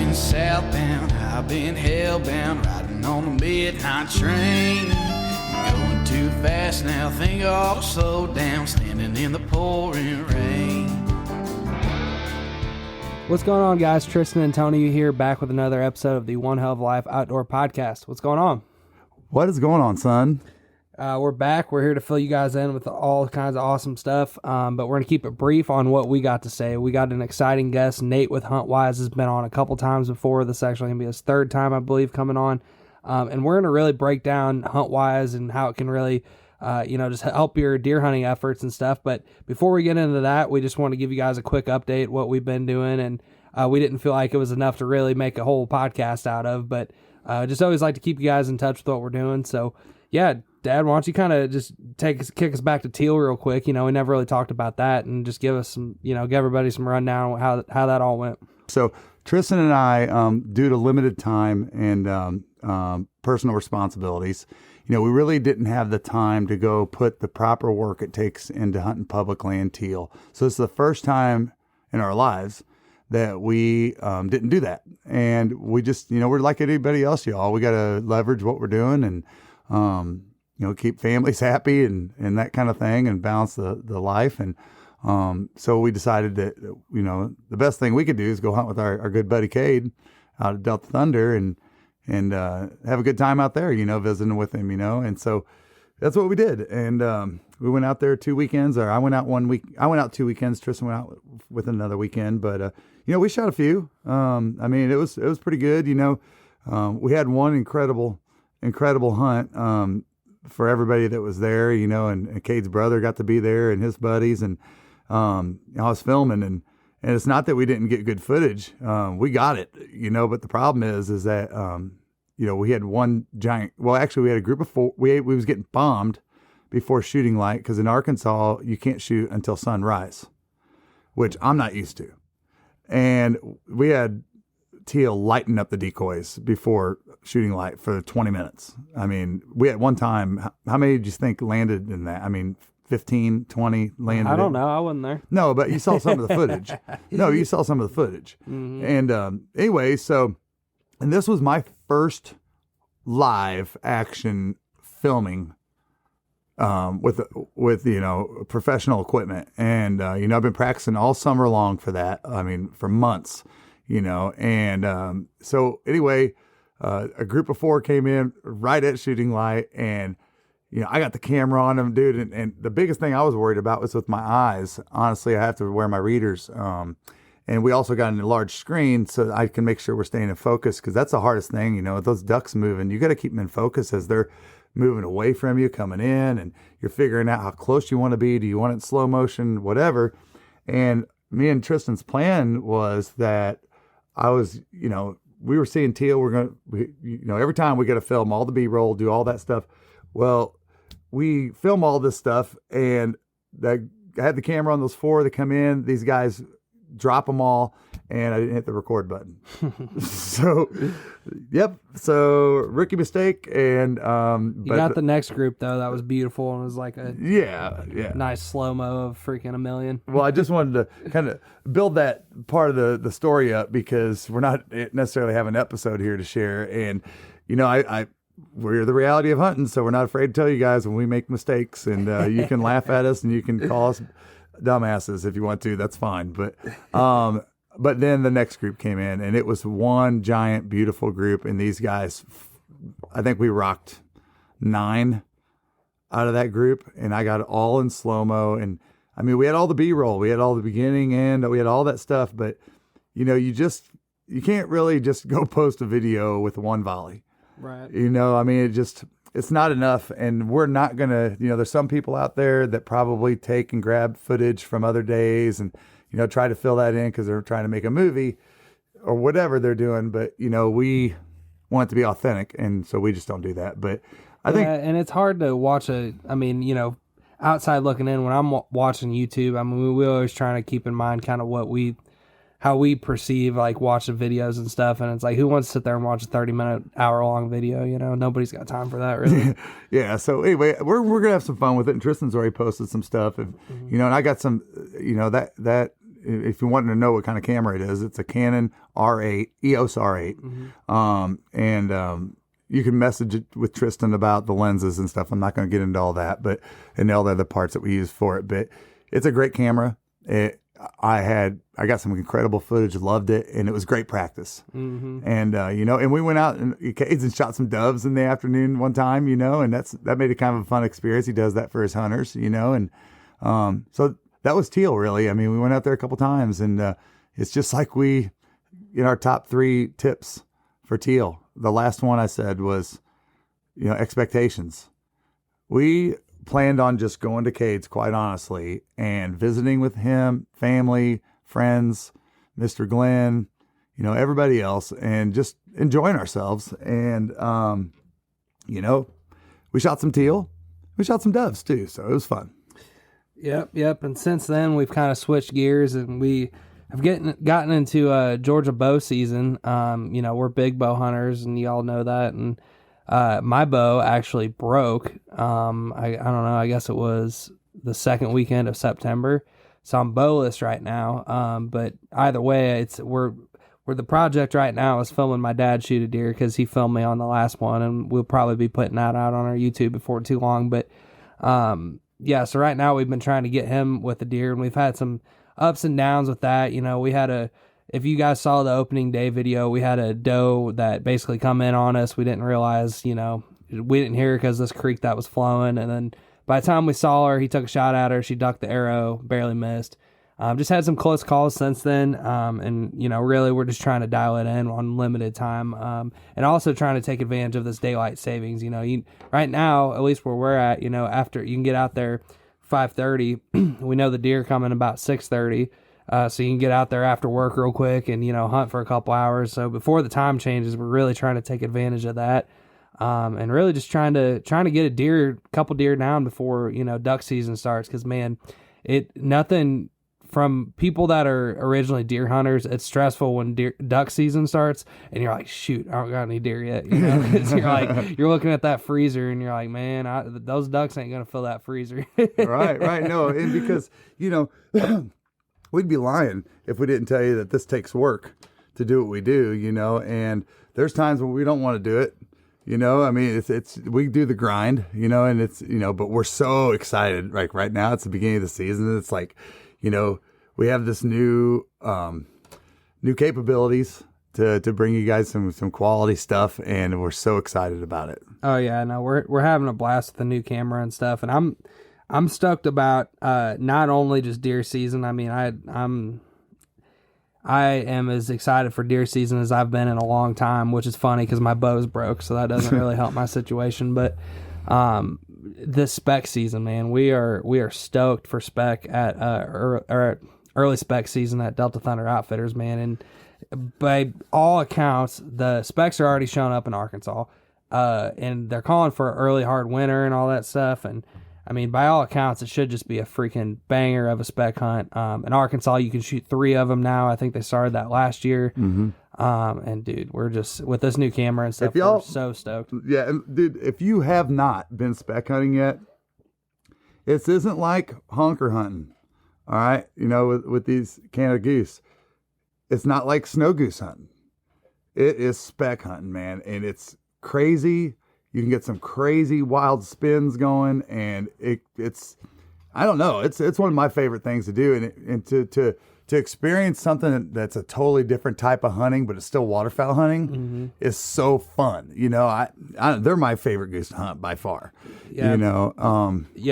been southbound, I've been hellbound, riding on the midnight train. Going too fast now, think I ought to slow down, standing in the pouring rain. What's going on, guys? Tristan and Tony here, back with another episode of the One Hell of Life Outdoor Podcast. What's going on? What is going on, son? We're back. We're here to fill you guys in with all kinds of awesome stuff, but we're going to keep it brief on what we got to say. We got an exciting guest. Nate with HuntWise has been on a couple times before. This is actually going to be his third time, I believe, coming on. And we're going to really break down HuntWise and how it can really, just help your deer hunting efforts and stuff. But before we get into that, we just want to give you guys a quick update what we've been doing. And we didn't feel like it was enough to really make a whole podcast out of, but just always like to keep you guys in touch with what we're doing. So, yeah, Dad, why don't you kind of just kick us back to teal real quick? We never really talked about that, and just give us some, give everybody some rundown on how that all went. So Tristan and I, due to limited time and personal responsibilities, we really didn't have the time to go put the proper work it takes into hunting public land teal. So it's the first time in our lives that we didn't do that. And we just, we're like anybody else, y'all. We got to leverage what we're doing and, keep families happy and that kind of thing, and balance the life. And so we decided that, the best thing we could do is go hunt with our good buddy Cade out at Delta Thunder and have a good time out there, visiting with him, and so that's what we did. And we went out there 2 weekends, or I went out 1 week. I went out 2 weekends. Tristan went out with another weekend, but we shot a few. It was pretty good. We had one incredible hunt for everybody that was there, and Cade's brother got to be there and his buddies, and I was filming, and it's not that we didn't get good footage. We got it, but the problem is that, we had one giant, well, actually we had a group of four. We was getting bombed before shooting light, because in Arkansas, you can't shoot until sunrise, which I'm not used to. And we had teal lighting up the decoys before shooting light for 20 minutes. We had one time, how many did you think landed in that? 15, 20 landed. I don't know. I wasn't there. No, but you saw some of the footage. You saw some of the footage. Mm-hmm. And anyway, and this was my first live action filming with professional equipment. And, I've been practicing all summer long for that. For months, and so anyway, a group of four came in right at shooting light, and I got the camera on them, dude. And the biggest thing I was worried about was with my eyes. Honestly, I have to wear my readers. And we also got an enlarged screen so that I can make sure we're staying in focus, because that's the hardest thing. With those ducks moving, you got to keep them in focus as they're moving away from you, coming in, and you're figuring out how close you want to be. Do you want it in slow motion, whatever? And me and Tristan's plan was that I was, we were seeing teal. Every time we got to film all the B-roll, do all that stuff. Well, we film all this stuff, and I had the camera on those four that come in. These guys drop them all, and I didn't hit the record button. So rookie mistake. And you got the next group though. That was beautiful, and it was like a nice slow-mo of freaking a million. Well, I just wanted to kind of build that part of the story up, because we're not necessarily having an episode here to share. And we're the reality of hunting, so we're not afraid to tell you guys when we make mistakes, and you can laugh at us and you can call us dumbasses if you want to. That's fine. But then the next group came in, and it was one giant, beautiful group. And these guys, I think we rocked 9 out of that group, and I got it all in slow-mo. And we had all the B-roll, we had all the beginning end, we had all that stuff. But you can't really just go post a video with one volley. Right. It's not enough. And we're not going to, there's some people out there that probably take and grab footage from other days and, try to fill that in because they're trying to make a movie or whatever they're doing. But, we want it to be authentic. And so we just don't do that. But I think. And it's hard to watch outside looking in when I'm watching YouTube. We always trying to keep in mind kind of how we perceive watching videos and stuff, and it's like, who wants to sit there and watch a 30-minute, hour-long video? Nobody's got time for that, really. Yeah. So anyway, we're gonna have some fun with it. And Tristan's already posted some stuff, and and I got some, that if you want to know what kind of camera it is, it's a Canon R8, EOS R8. You can message it with Tristan about the lenses and stuff. I'm not going to get into all that, and all the other parts that we use for it. But it's a great camera. I got some incredible footage, loved it, and it was great practice. And and we went out and shot some doves in the afternoon one time, and that made it kind of a fun experience. He does that for his hunters, and so that was teal, really. I mean, we went out there a couple times, and it's just like in our top 3 tips for teal. The last one I said was, expectations. We planned on just going to Cade's, quite honestly, and visiting with him, family, friends, Mr. Glenn, everybody else, and just enjoying ourselves. And, we shot some teal. We shot some doves, too, so it was fun. Yep. And since then, we've kind of switched gears, and we have gotten into Georgia bow season. We're big bow hunters, and you all know that. And my bow actually broke. I don't know. I guess it was the second weekend of September, so I'm bowless right now. But either way, we're the project right now is filming my dad shoot a deer because he filmed me on the last one, and we'll probably be putting that out on our YouTube before too long. But so right now we've been trying to get him with the deer, and we've had some ups and downs with that. We had if you guys saw the opening day video, we had a doe that basically come in on us. We didn't realize, we didn't hear her because this creek that was flowing. And then by the time we saw her, he took a shot at her. She ducked the arrow, barely missed. Just had some close calls since then. Really we're just trying to dial it in on limited time. And also trying to take advantage of this daylight savings. Right now, at least where we're at, after you can get out there 5:30, we know the deer coming about 6:30. So you can get out there after work real quick and, hunt for a couple hours. So before the time changes, we're really trying to take advantage of that. And really just trying to get a couple deer down before, duck season starts. Cause man, nothing from people that are originally deer hunters, it's stressful when duck season starts and you're like, shoot, I don't got any deer yet. You're looking at that freezer and you're like, man, those ducks ain't going to fill that freezer. Right. No. And because, we'd be lying if we didn't tell you that this takes work to do what we do, and there's times when we don't want to do it, I mean, it's we do the grind, and it's, but we're so excited. Like right now, it's the beginning of the season. It's like, we have this new capabilities to bring you guys some quality stuff, and we're so excited about it. Oh yeah, no, we're having a blast with the new camera and stuff, and I'm stoked about not only just deer season. I mean, I am as excited for deer season as I've been in a long time, which is funny because my bow's broke, so that doesn't really help my situation. But this spec season, man, we are stoked for spec at early spec season at Delta Thunder Outfitters, man. And by all accounts, the specs are already showing up in Arkansas, and they're calling for an early hard winter and all that stuff. And I mean, by all accounts, it should just be a freaking banger of a spec hunt. In Arkansas, you can shoot 3 of them now. I think they started that last year. Mm-hmm. And dude, we're just with this new camera and stuff. We're so stoked. Yeah, dude, if you have not been spec hunting yet, this isn't like honker hunting. All right, with these Canada goose, it's not like snow goose hunting. It is spec hunting, man, and it's crazy. You can get some crazy wild spins going, and it's I don't know. It's one of my favorite things to do, and to experience something that's a totally different type of hunting, but it's still waterfowl hunting is so fun. They're my favorite goose to hunt by far. Yeah.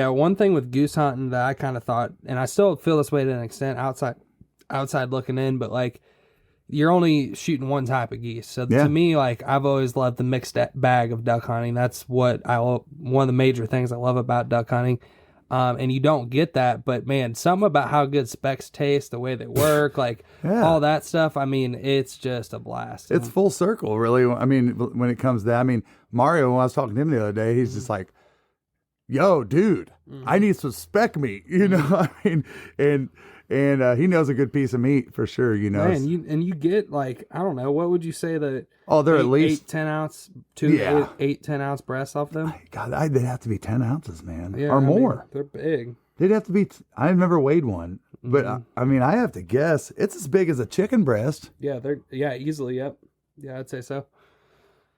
One thing with goose hunting that I kind of thought, and I still feel this way to an extent outside looking in, but like, you're only shooting one type of geese. So to me, like, I've always loved the mixed bag of duck hunting. That's one of the major things I love about duck hunting. And you don't get that, but man, something about how good specs taste, the way they work, like all that stuff. I mean, it's just a blast. It's full circle, really. I mean, when it comes to that, Mario, when I was talking to him the other day, he's just like, yo, dude, I need some spec meat, and he knows a good piece of meat for sure, Man, you get like, I don't know, what would you say that? Oh, they're at least 10 ounce, 10 ounce breasts off them. God, they'd have to be 10 ounces, man, yeah, or more. They're big. They'd have to be. I've never weighed one. But I mean, I have to guess it's as big as a chicken breast. Yeah, easily. Yep. Yeah, I'd say so.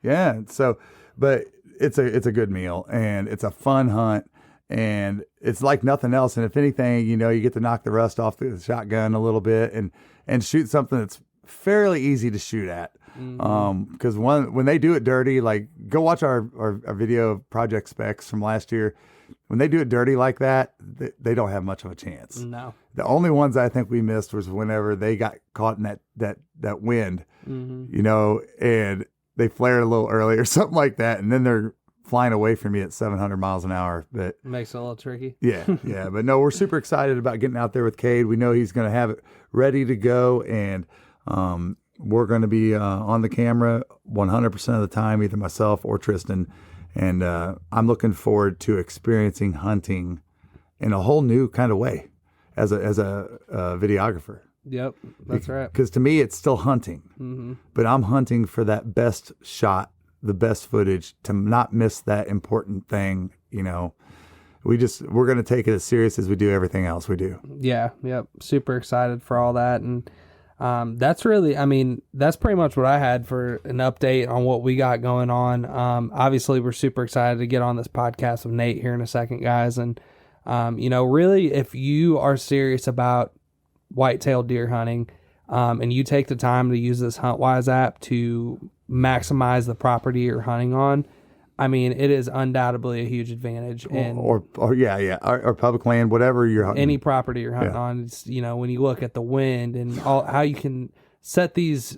Yeah. So, but it's a good meal and it's a fun hunt and it's like nothing else. And if anything, you get to knock the rust off the shotgun a little bit and shoot something that's fairly easy to shoot at. Because when they do it dirty, like go watch our video of Project Specs from last year. When they do it dirty like that, they don't have much of a chance. No. The only ones I think we missed was whenever they got caught in that wind, and they flared a little early or something like that, and then they're flying away from you at 700 miles an hour. But makes it a little tricky. Yeah. But no, we're super excited about getting out there with Cade. We know he's going to have it ready to go, and we're going to be on the camera 100% of the time, either myself or Tristan. And I'm looking forward to experiencing hunting in a whole new kind of way as a videographer. Yep, that's right. Because to me, it's still hunting, but I'm hunting for that best shot, the best footage, to not miss that important thing. We're going to take it as serious as we do everything else we do. Yeah, yep. Super excited for all that. And that's really, that's pretty much what I had for an update on what we got going on. Obviously, we're super excited to get on this podcast with Nate here in a second, guys. And, really, if you are serious about whitetail deer hunting, and you take the time to use this HuntWise app to maximize the property you're hunting on, it is undoubtedly a huge advantage. And or public land, whatever you're hunting. Any property you're hunting on, it's, when you look at the wind and how you can set these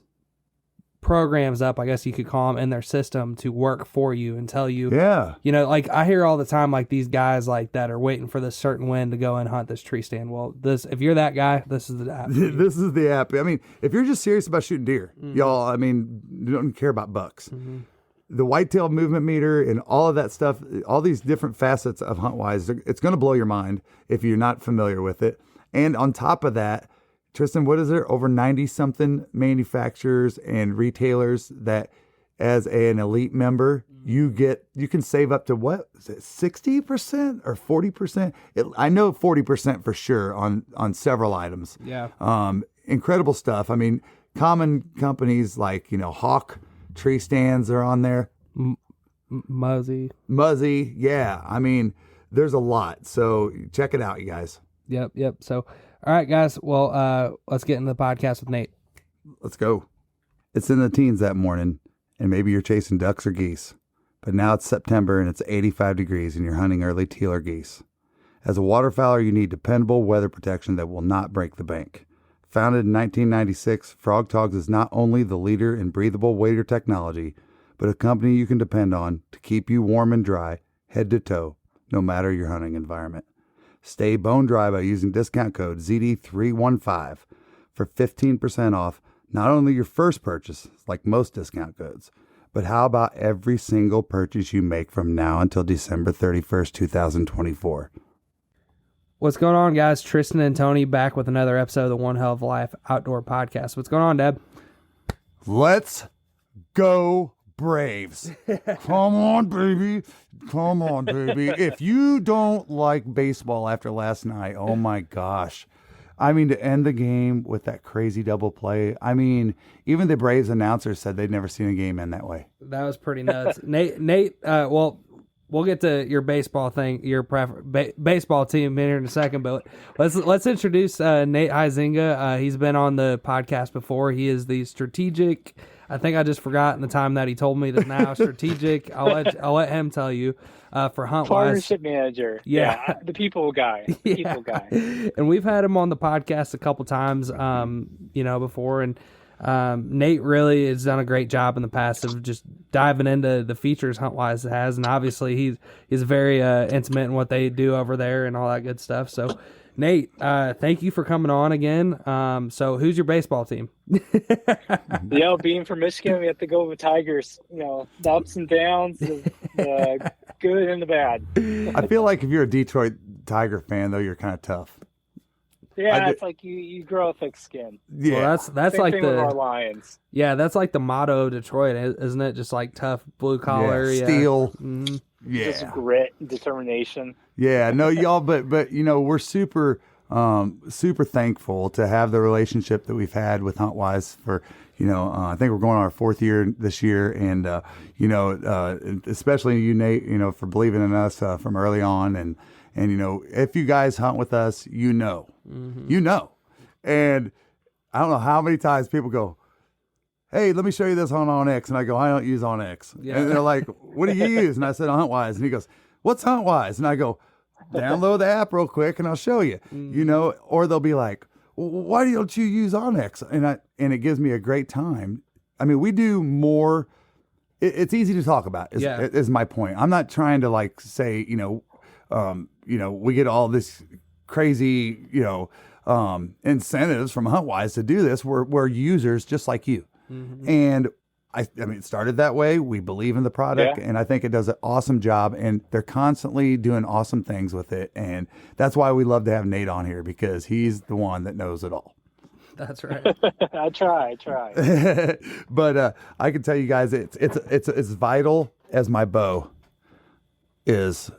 programs up, I guess you could call them, in their system to work for you and tell you, like I hear all the time, like these guys like that are waiting for this certain wind to go and hunt this tree stand. Well, if you're that guy, this is the app. This is the app. If you're just serious about shooting deer, y'all, you don't care about bucks. The whitetail movement meter and all of that stuff, all these different facets of HuntWise, it's going to blow your mind if you're not familiar with it. And on top of that, Tristan, what is there? Over 90-something manufacturers and retailers that, as an elite member, you can save up to what is it, 60% or 40%? I know 40% for sure on several items. Yeah. Incredible stuff. Common companies like Hawk tree stands are on there. Muzzy. Yeah. There's a lot. So check it out, you guys. Yep. So, all right, guys. Well, let's get into the podcast with Nate. Let's go. It's in the teens that morning, and maybe you're chasing ducks or geese. But now it's September, and it's 85 degrees, and you're hunting early teal or geese. As a waterfowler, you need dependable weather protection that will not break the bank. Founded in 1996, Frog Togs is not only the leader in breathable wader technology, but a company you can depend on to keep you warm and dry, head to toe, no matter your hunting environment. Stay bone dry by using discount code ZD315 for 15% off not only your first purchase, like most discount codes, but how about every single purchase you make from now until December 31st, 2024. What's going on, guys? Tristan and Tony back with another episode of the One Hell of Life Outdoor Podcast. What's going on, Deb? Let's go Braves. Come on, baby. If you don't like baseball after last night, oh my gosh. To end the game with that crazy double play. Even the Braves announcer said they'd never seen a game end that way. That was pretty nuts. Nate, we'll get to your baseball thing, your baseball team in here in a second, but let's introduce Nate Huizenga. He's been on the podcast before. He is the strategic. I think I just forgot in the time that he told me that now strategic. I'll let him tell you. For HuntWise, partnership manager. Yeah, the people guy. People guy. And we've had him on the podcast a couple times, before, and Nate really has done a great job in the past of just diving into the features HuntWise has, and obviously he's very intimate in what they do over there and all that good stuff. So, Nate, thank you for coming on again. So, who's your baseball team? Being from Michigan, we have to go with Tigers. The ups and downs, the good and the bad. I feel like if you're a Detroit Tiger fan, though, you're kind of tough. Yeah, it's like you grow a thick skin. Yeah, well, that's Same like thing with our Lions. Yeah, that's like the motto of Detroit, isn't it? Just like tough blue collar, steel. Mm-hmm. Yeah, just grit, and determination. Yeah, no, y'all, but we're super super thankful to have the relationship that we've had with HuntWise for, I think we're going on our 4th year this year. And, especially you, Nate, for believing in us from early on. And, if you guys hunt with us, Mm-hmm. And I don't know how many times people go, hey, let me show you this on OnX. And I go, I don't use OnX. Yeah. And they're like, what do you use? And I said, HuntWise. And he goes, what's HuntWise? And I go, download the app real quick and I'll show you, or they'll be like, why don't you use OnX? And it gives me a great time. I mean, we do more. It's easy to talk about is my point. I'm not trying to like say, we get all this crazy, incentives from HuntWise to do this. We're users just like you. Mm-hmm. And I mean, it started that way. We believe in the product, and I think it does an awesome job. And they're constantly doing awesome things with it, and that's why we love to have Nate on here, because he's the one that knows it all. That's right. I try. But I can tell you guys, it's as vital as my bow is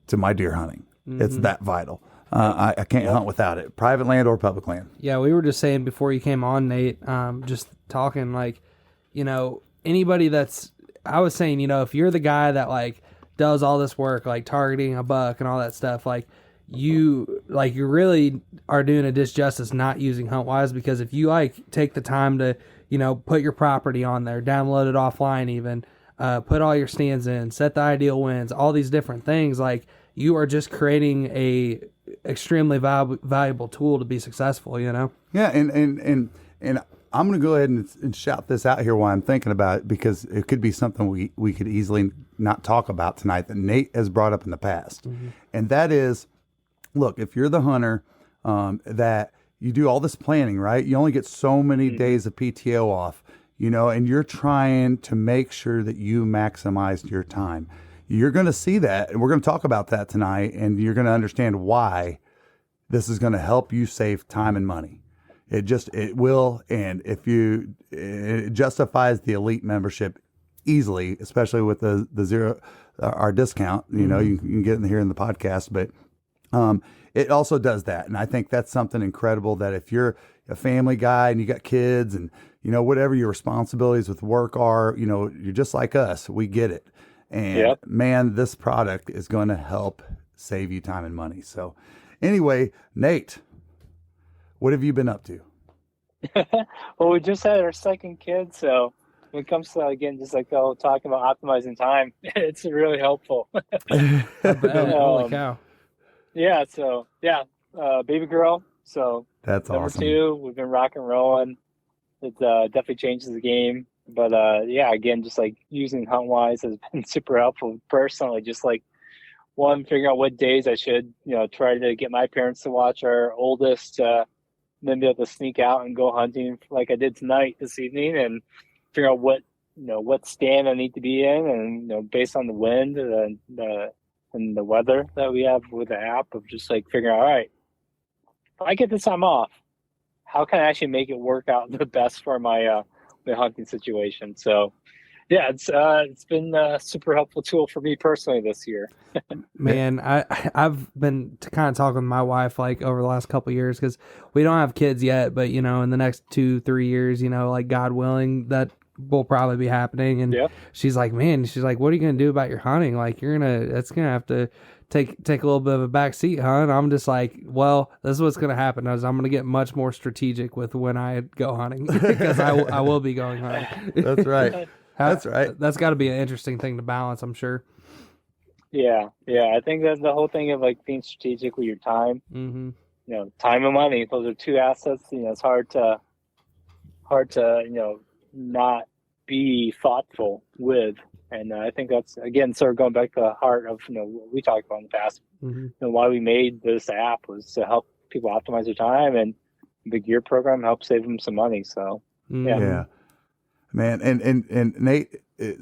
to my deer hunting. Mm-hmm. It's that vital. I can't hunt without it, private land or public land. Yeah, we were just saying before you came on, Nate, just talking like, anybody I was saying, if you're the guy that like does all this work, like targeting a buck and all that stuff, like you really are doing a disjustice not using HuntWise, because if you like take the time to, put your property on there, download it offline even, put all your stands in, set the ideal winds, all these different things, like you are just creating a extremely valuable tool to be successful, Yeah, and I'm going to go ahead and shout this out here while I'm thinking about it, because it could be something we could easily not talk about tonight that Nate has brought up in the past. Mm-hmm. And that is, look, if you're the hunter that you do all this planning, right? You only get so many days of PTO off, and you're trying to make sure that you maximize your time. You're going to see that, and we're going to talk about that tonight, and you're going to understand why this is going to help you save time and money. It will, and it justifies the elite membership easily, especially with the zero our discount. You can get in here in the podcast, but it also does that, and I think that's something incredible. That if you're a family guy and you got kids, and whatever your responsibilities with work are, you're just like us. We get it, and man, this product is going to help save you time and money. So, anyway, Nate, what have you been up to? Well, we just had our second kid, so when it comes to, again, just like talking about optimizing time, it's really helpful. Holy cow. Yeah, so baby girl. So that's number awesome. 2, we've been rock and rolling. It definitely changes the game. But again, just like using HuntWise has been super helpful personally. Just like figuring out what days I should, try to get my parents to watch our oldest, then be able to sneak out and go hunting like I did this evening, and figure out what stand I need to be in, and based on the wind and the weather that we have with the app, of just like figuring out, all right, if I get this time off, how can I actually make it work out the best for my hunting situation? So yeah, it's been a super helpful tool for me personally this year. Man, I've been kind of talking with my wife like over the last couple of years, because we don't have kids yet, but in the next 2-3 years, like God willing, that will probably be happening. And she's like, what are you gonna do about your hunting? Like that's gonna have to take a little bit of a back seat, huh? And I'm just like, well, this is what's gonna happen. I'm gonna get much more strategic with when I go hunting, because I will be going hunting. That's right. That's right. That's got to be an interesting thing to balance, I'm sure. Yeah. I think that's the whole thing of like being strategic with your time. Mm-hmm. Time and money; those are 2 assets. It's hard to not be thoughtful with. And I think that's, again, sort of going back to the heart of what we talked about in the past. Mm-hmm. Why we made this app was to help people optimize their time, and the gear program helps save them some money. So yeah. Man, and Nate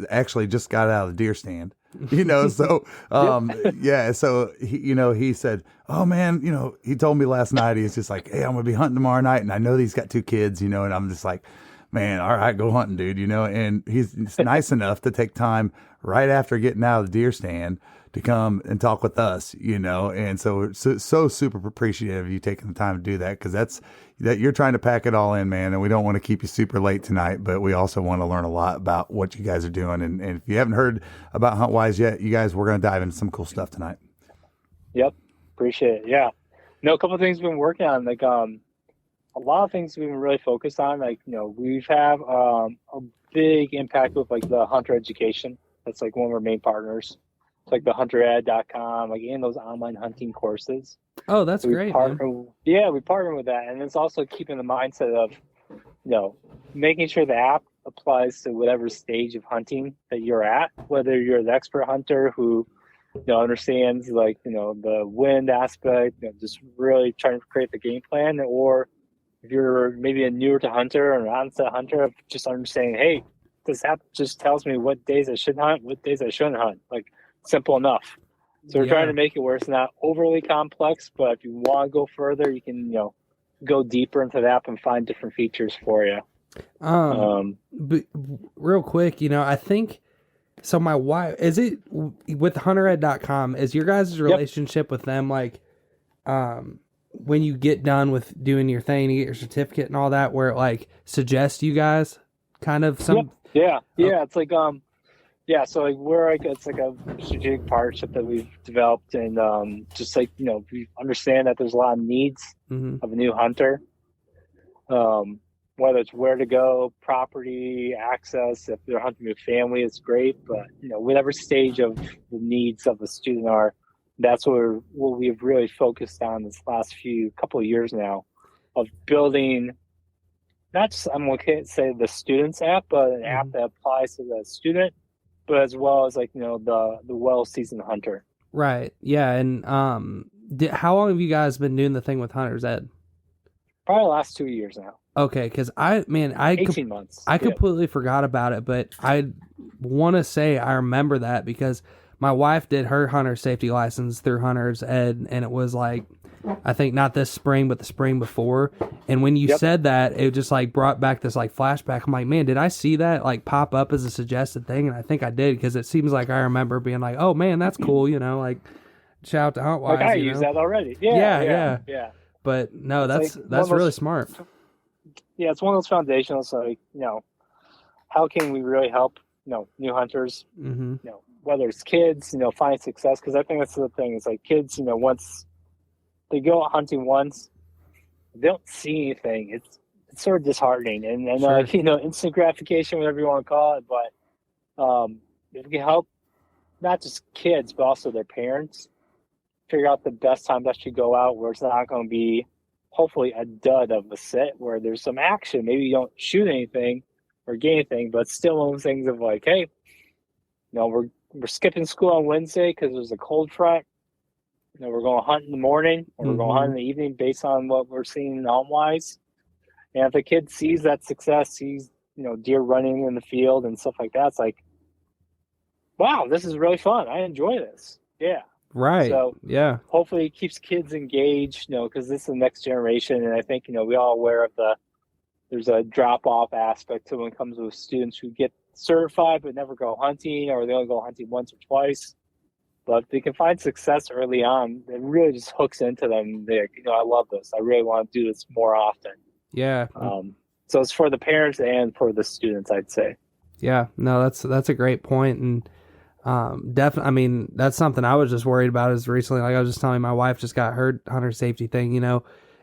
actually just got out of the deer stand, so so he said, oh man, he told me last night, he's just like, hey, I'm gonna be hunting tomorrow night, and I know he's got 2 kids, and I'm just like, man, all right, go hunting, dude, and he's nice enough to take time right after getting out of the deer stand to come and talk with us, and so super appreciative of you taking the time to do that, because that you're trying to pack it all in, man, and we don't want to keep you super late tonight, but we also want to learn a lot about what you guys are doing, and if you haven't heard about HuntWise yet, you guys, we're going to dive into some cool stuff tonight. Yep, appreciate it. Yeah, a couple of things we've been working on, like a lot of things we've been really focused on, like we've have a big impact with like the hunter education. That's like one of our main partners. It's like the huntered.com, like in those online hunting courses. Oh, that's great, man. Yeah, we partner with that. And it's also keeping the mindset of, making sure the app applies to whatever stage of hunting that you're at, whether you're the expert hunter who, understands like, the wind aspect, just really trying to create the game plan, or if you're maybe a newer to hunter or an onset hunter, just understanding, hey, this app just tells me what days I should hunt, what days I shouldn't hunt. Like, simple enough. So we're trying to make it where it's not overly complex, but if you want to go further, you can, go deeper into the app and find different features for you. But real quick, I think, so my wife, is it with huntered.com, is your guys' relationship with them like, when you get done with doing your thing, you get your certificate and all that, where it like suggests you guys kind of some... Yeah. It's like, so like it's like a strategic partnership that we've developed, and just like we understand that there's a lot of needs of a new hunter, whether it's where to go, property, access. If they're hunting with family, it's great, but whatever stage of the needs of the student are, that's what we've really focused on this last couple of years now, of building not just, I'm going to say the student's app, but an app that applies to the student, but as well as like, the well-seasoned hunter. Right. Yeah. And how long have you guys been doing the thing with Hunters Ed? Probably the last 2 years now. Okay, because 18 months. I completely forgot about it, but I want to say I remember that because my wife did her hunter safety license through Hunters Ed, and it was like, I think not this spring, but the spring before. And when you said that, it just like brought back this like flashback. I'm like, man, did I see that like pop up as a suggested thing? And I think I did, because it seems like I remember being like, oh man, that's cool. Like shout out to HuntWise. Like I use that already. Yeah. But no, that's like really smart. Yeah, it's one of those foundations. Like, how can we really help, new hunters, whether it's kids, find success? Because I think that's the thing. It's like kids, once they go out hunting once, they don't see anything. It's sort of disheartening. And sure. Instant gratification, whatever you want to call it. But if we can help not just kids, but also their parents figure out the best time to actually go out where it's not going to be hopefully a dud of a sit, where there's some action. Maybe you don't shoot anything or get anything, but still one of those things of like, hey, we're skipping school on Wednesday because there's a cold front. We're going to hunt in the morning, or we're going to hunt in the evening based on what we're seeing in HuntWise. And if the kid sees that success, sees, deer running in the field and stuff like that, it's like, wow, this is really fun. I enjoy this. Yeah. Right. So yeah, hopefully it keeps kids engaged, because this is the next generation. And I think, we're all aware of there's a drop-off aspect to when it comes with students who get certified but never go hunting, or they only go hunting once or twice. But if they can find success early on, it really just hooks into them. They're, I love this. I really want to do this more often. Yeah. So it's for the parents and for the students, I'd say. Yeah. No, that's a great point. And definitely, I mean, that's something I was just worried about is recently, like I was just telling you, my wife just got her hunter safety thing,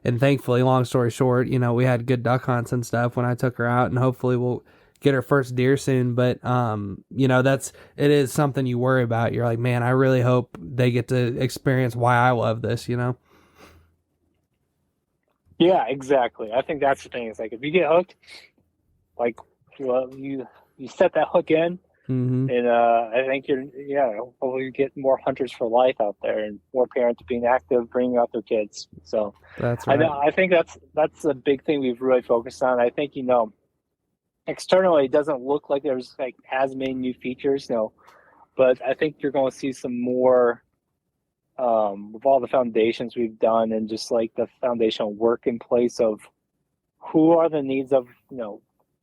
and thankfully, long story short, we had good duck hunts and stuff when I took her out, and hopefully we'll get her first deer soon. But, it is something you worry about. You're like, man, I really hope they get to experience why I love this, Yeah, exactly. I think that's the thing. It's like, if you get hooked, like you set that hook in, and I think hopefully you get more hunters for life out there, and more parents being active, bringing out their kids. So that's right. I think that's a big thing we've really focused on. I think, externally, it doesn't look like there's like as many new features, but I think you're going to see some more with all the foundations we've done, and just like the foundational work in place of who are the needs of,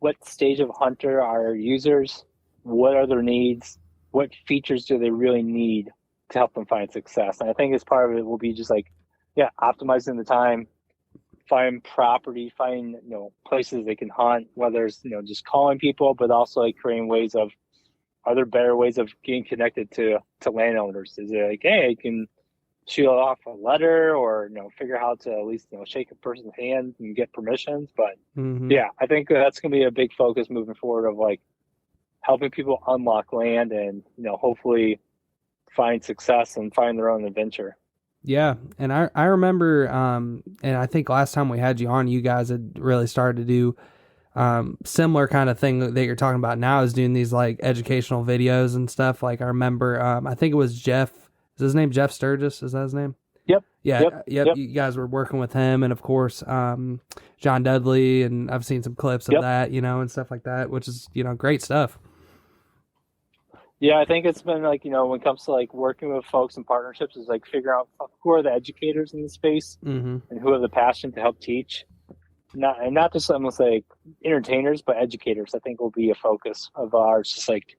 what stage of hunter are our users, what are their needs, what features do they really need to help them find success. And I think as part of it will be just like, optimizing the time, find property, find, places they can hunt, whether it's, just calling people, but also like creating ways of, are there better ways of getting connected to landowners? Is it like, hey, I can shoot off a letter, or figure out how to at least shake a person's hand and get permissions? But I think that's going to be a big focus moving forward, of like helping people unlock land and hopefully find success and find their own adventure. Yeah, and I remember, and I think last time we had you on, you guys had really started to do similar kind of thing that you're talking about now, is doing these like educational videos and stuff. Like I remember, I think it was Jeff. Is his name Jeff Sturgis? Is that his name? Yep. Yeah. Yep. You guys were working with him, and of course, John Dudley, and I've seen some clips of that, and stuff like that, which is great stuff. Yeah, I think it's been like, when it comes to like working with folks and partnerships, is like figure out who are the educators in the space and who have the passion to help teach. Not just almost like entertainers, but educators, I think will be a focus of ours. Just like,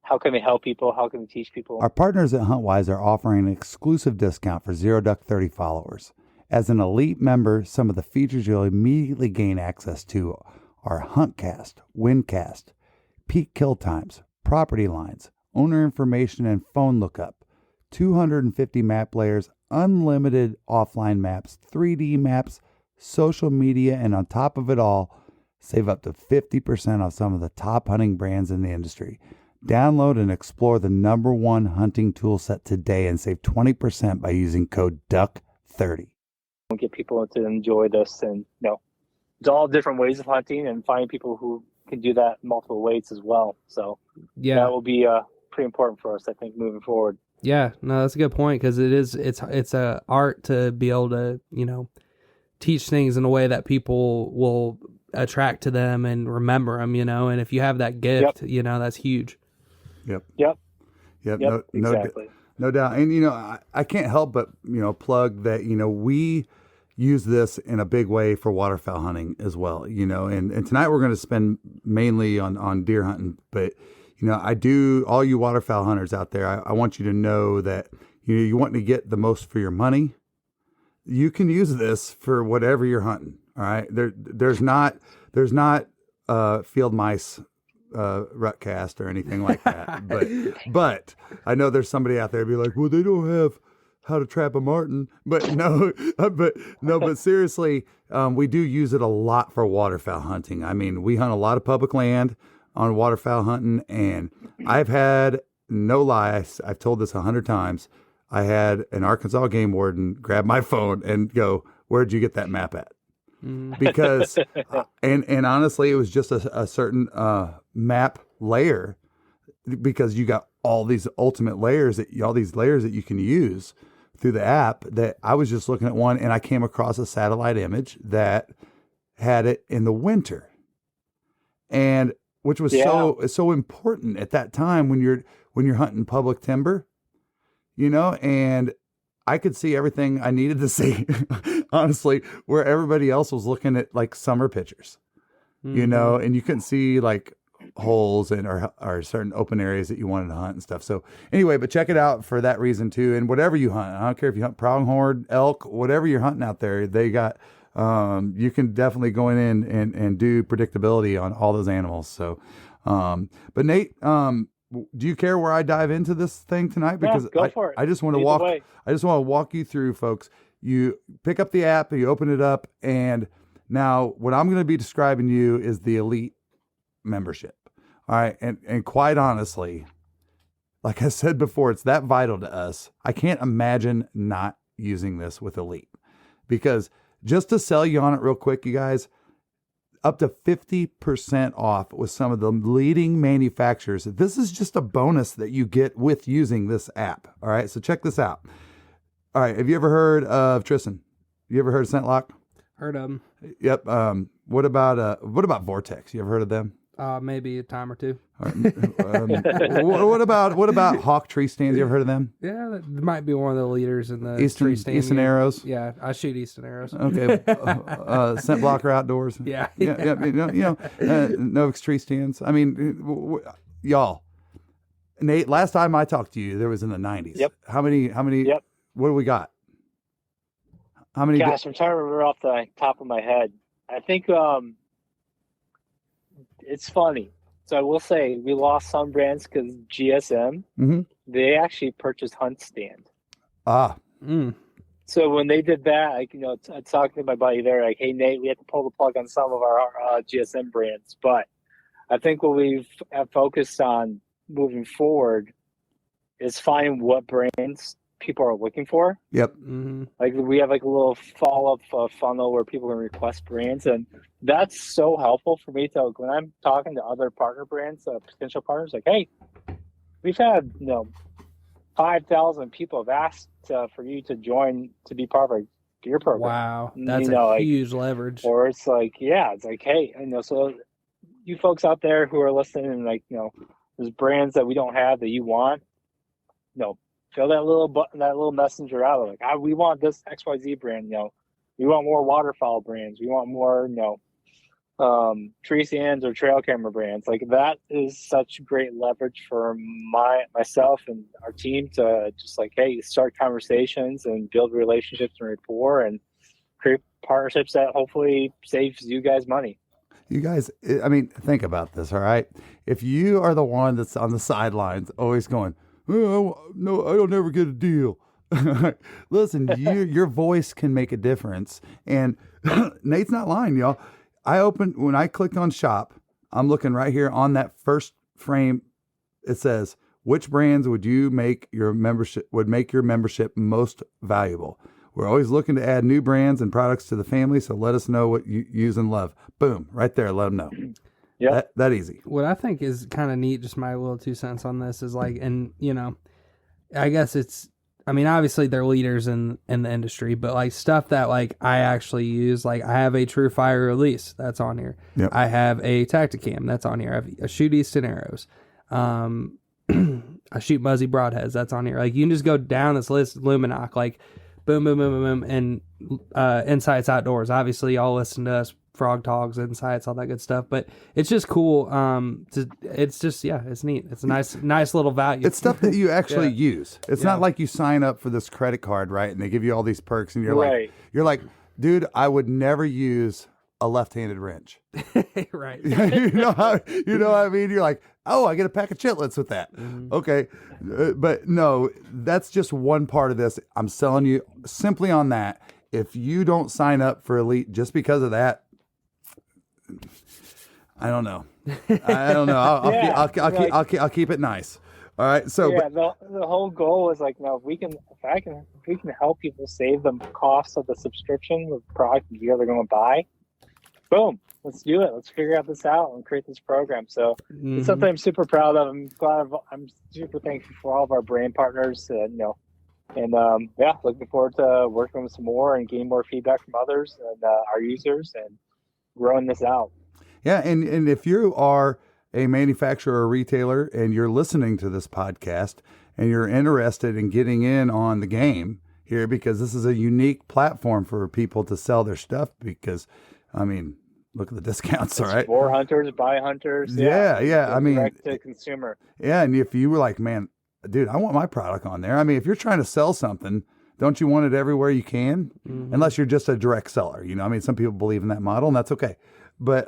how can we help people? How can we teach people? Our partners at HuntWise are offering an exclusive discount for Zero Duck 30 followers. As an elite member, some of the features you'll immediately gain access to are HuntCast, WindCast, peak kill times, property lines, owner information and phone lookup, 250 map layers, unlimited offline maps, 3D maps, social media, and on top of it all, save up to 50% on some of the top hunting brands in the industry. Download and explore the #1 hunting tool set today and save 20% by using code DUCK30. Get people to enjoy this, and it's all different ways of hunting, and find people who can do that multiple ways as well. So that will be pretty important for us, I think, moving forward. Yeah, no, that's a good point, because it's a art to be able to teach things in a way that people will attract to them and remember them, and if you have that gift, that's huge. Yep. Exactly. No doubt. And, I can't help but, plug that, we use this in a big way for waterfowl hunting as well, and tonight we're going to spend mainly on deer hunting, but, I do, all you waterfowl hunters out there, I want you to know that, you want to get the most for your money. You can use this for whatever you're hunting. All right. There's not field mice, rutcast or anything like that. but I know there's somebody out there be like, well, they don't have how to trap a marten, but but seriously, we do use it a lot for waterfowl hunting. I mean, we hunt a lot of public land on waterfowl hunting, and I've had, no lie, I've told this 100 times, I had an Arkansas game warden grab my phone and go, where'd you get that map at? Because, and honestly, it was just a certain map layer, because you got all these ultimate layers, all these layers that you can use through the app, that I was just looking at one, and I came across a satellite image that had it in the winter, and which was so important at that time when you're hunting public timber, and I could see everything I needed to see, honestly, where everybody else was looking at like summer pictures, and you couldn't see like holes or certain open areas that you wanted to hunt and stuff. So anyway, but check it out for that reason too. And whatever you hunt, I don't care if you hunt pronghorn, elk, whatever you're hunting out there, they got, you can definitely go in and do predictability on all those animals. So, but Nate, do you care where I dive into this thing tonight? Because go for it. I just want to walk you through, folks. You pick up the app, you open it up, and now what I'm going to be describing to you is the elite membership. All right. And quite honestly, like I said before, it's that vital to us. I can't imagine not using this with elite, because just to sell you on it real quick, you guys, up to 50% off with some of the leading manufacturers. This is just a bonus that you get with using this app. All right. So check this out. All right. Have you ever heard of Tristan? You ever heard of ScentLock? Heard of them. Yep. What about Vortex? You ever heard of them? Maybe a time or two. What about hawk tree stands? You ever heard of them? Yeah, that might be one of the leaders in the Eastern tree stand Eastern game. arrows. Yeah, I shoot Eastern arrows. Okay, scent blocker outdoors. Yeah. Novix tree stands. I mean, y'all. Nate, last time I talked to you, there was in the 90s. Yep. How many? Yep. What do we got? How many? Gosh, I'm trying to remember off the top of my head. I think it's funny. So I will say we lost some brands because GSM, they actually purchased Hunt Stand. Ah. So when they did that, I was talking to my buddy there, like, hey, Nate, we have to pull the plug on some of our GSM brands. But I think what we've focused on moving forward is finding what brands people are looking for. Yep. Like we have like a little follow-up funnel where people can request brands, and that's so helpful for me to when I'm talking to other partner brands, potential partners, like, hey, we've had 5,000 people have asked for you to join to be part of our gear program. Wow, that's a huge leverage. Or it's like, it's like, hey, so you folks out there who are listening, and like, there's brands that we don't have that you want, fill that little messenger out. Like, we want this XYZ brand. We want more waterfowl brands. We want more, tree stands or trail camera brands. Like that is such great leverage for myself and our team to just like, hey, start conversations and build relationships and rapport and create partnerships that hopefully saves you guys money. You guys, I mean, think about this. All right, if you are the one that's on the sidelines, always going, oh, no, I don't ever get a deal. Listen, your voice can make a difference. And Nate's not lying, y'all. When I clicked on shop, I'm looking right here on that first frame. It says, which brands would make your membership most valuable? We're always looking to add new brands and products to the family. So let us know what you use and love. Boom, right there. Let them know. Yeah, that easy. What I think is kind of neat, just my little 2 cents on this, is like, and I guess obviously they're leaders in the industry, but like stuff that like I actually use, like I have a True Fire release that's on here. Yep. I have a Tacticam that's on here. I shoot Easton arrows. I shoot Muzzy broadheads that's on here. Like you can just go down this list, Luminoc, like boom, boom, boom, boom, boom, and Insights Outdoors. Obviously, y'all listen to us, Frog Talks, Insights, all that good stuff. But it's just cool. It's neat. It's a nice little value. It's stuff that you actually use. It's not like you sign up for this credit card, right? And they give you all these perks, and you're like, dude, I would never use a left-handed wrench. Right. you know what I mean? You're like, oh, I get a pack of chitlets with that. Okay. But no, that's just one part of this. I'm selling you simply on that. If you don't sign up for Elite just because of that, I don't know. I'll keep it nice. All right. So the whole goal is like, if we can help people save the cost of the subscription of product and gear they're going to buy, boom, let's do it. Let's figure out this out and create this program. So it's something I'm super proud of. I'm super thankful for all of our brand partners, and looking forward to working with some more and getting more feedback from others and our users and growing this out. Yeah, and if you are a manufacturer or retailer and you're listening to this podcast and you're interested in getting in on the game here, because this is a unique platform for people to sell their stuff, because I mean, look at the discounts, all right? For hunters, by hunters. Yeah. I mean, direct to consumer. Yeah, and if you were like, man, dude, I want my product on there. I mean, if you're trying to sell something, don't you want it everywhere you can? Unless you're just a direct seller. I mean, some people believe in that model, and that's okay. But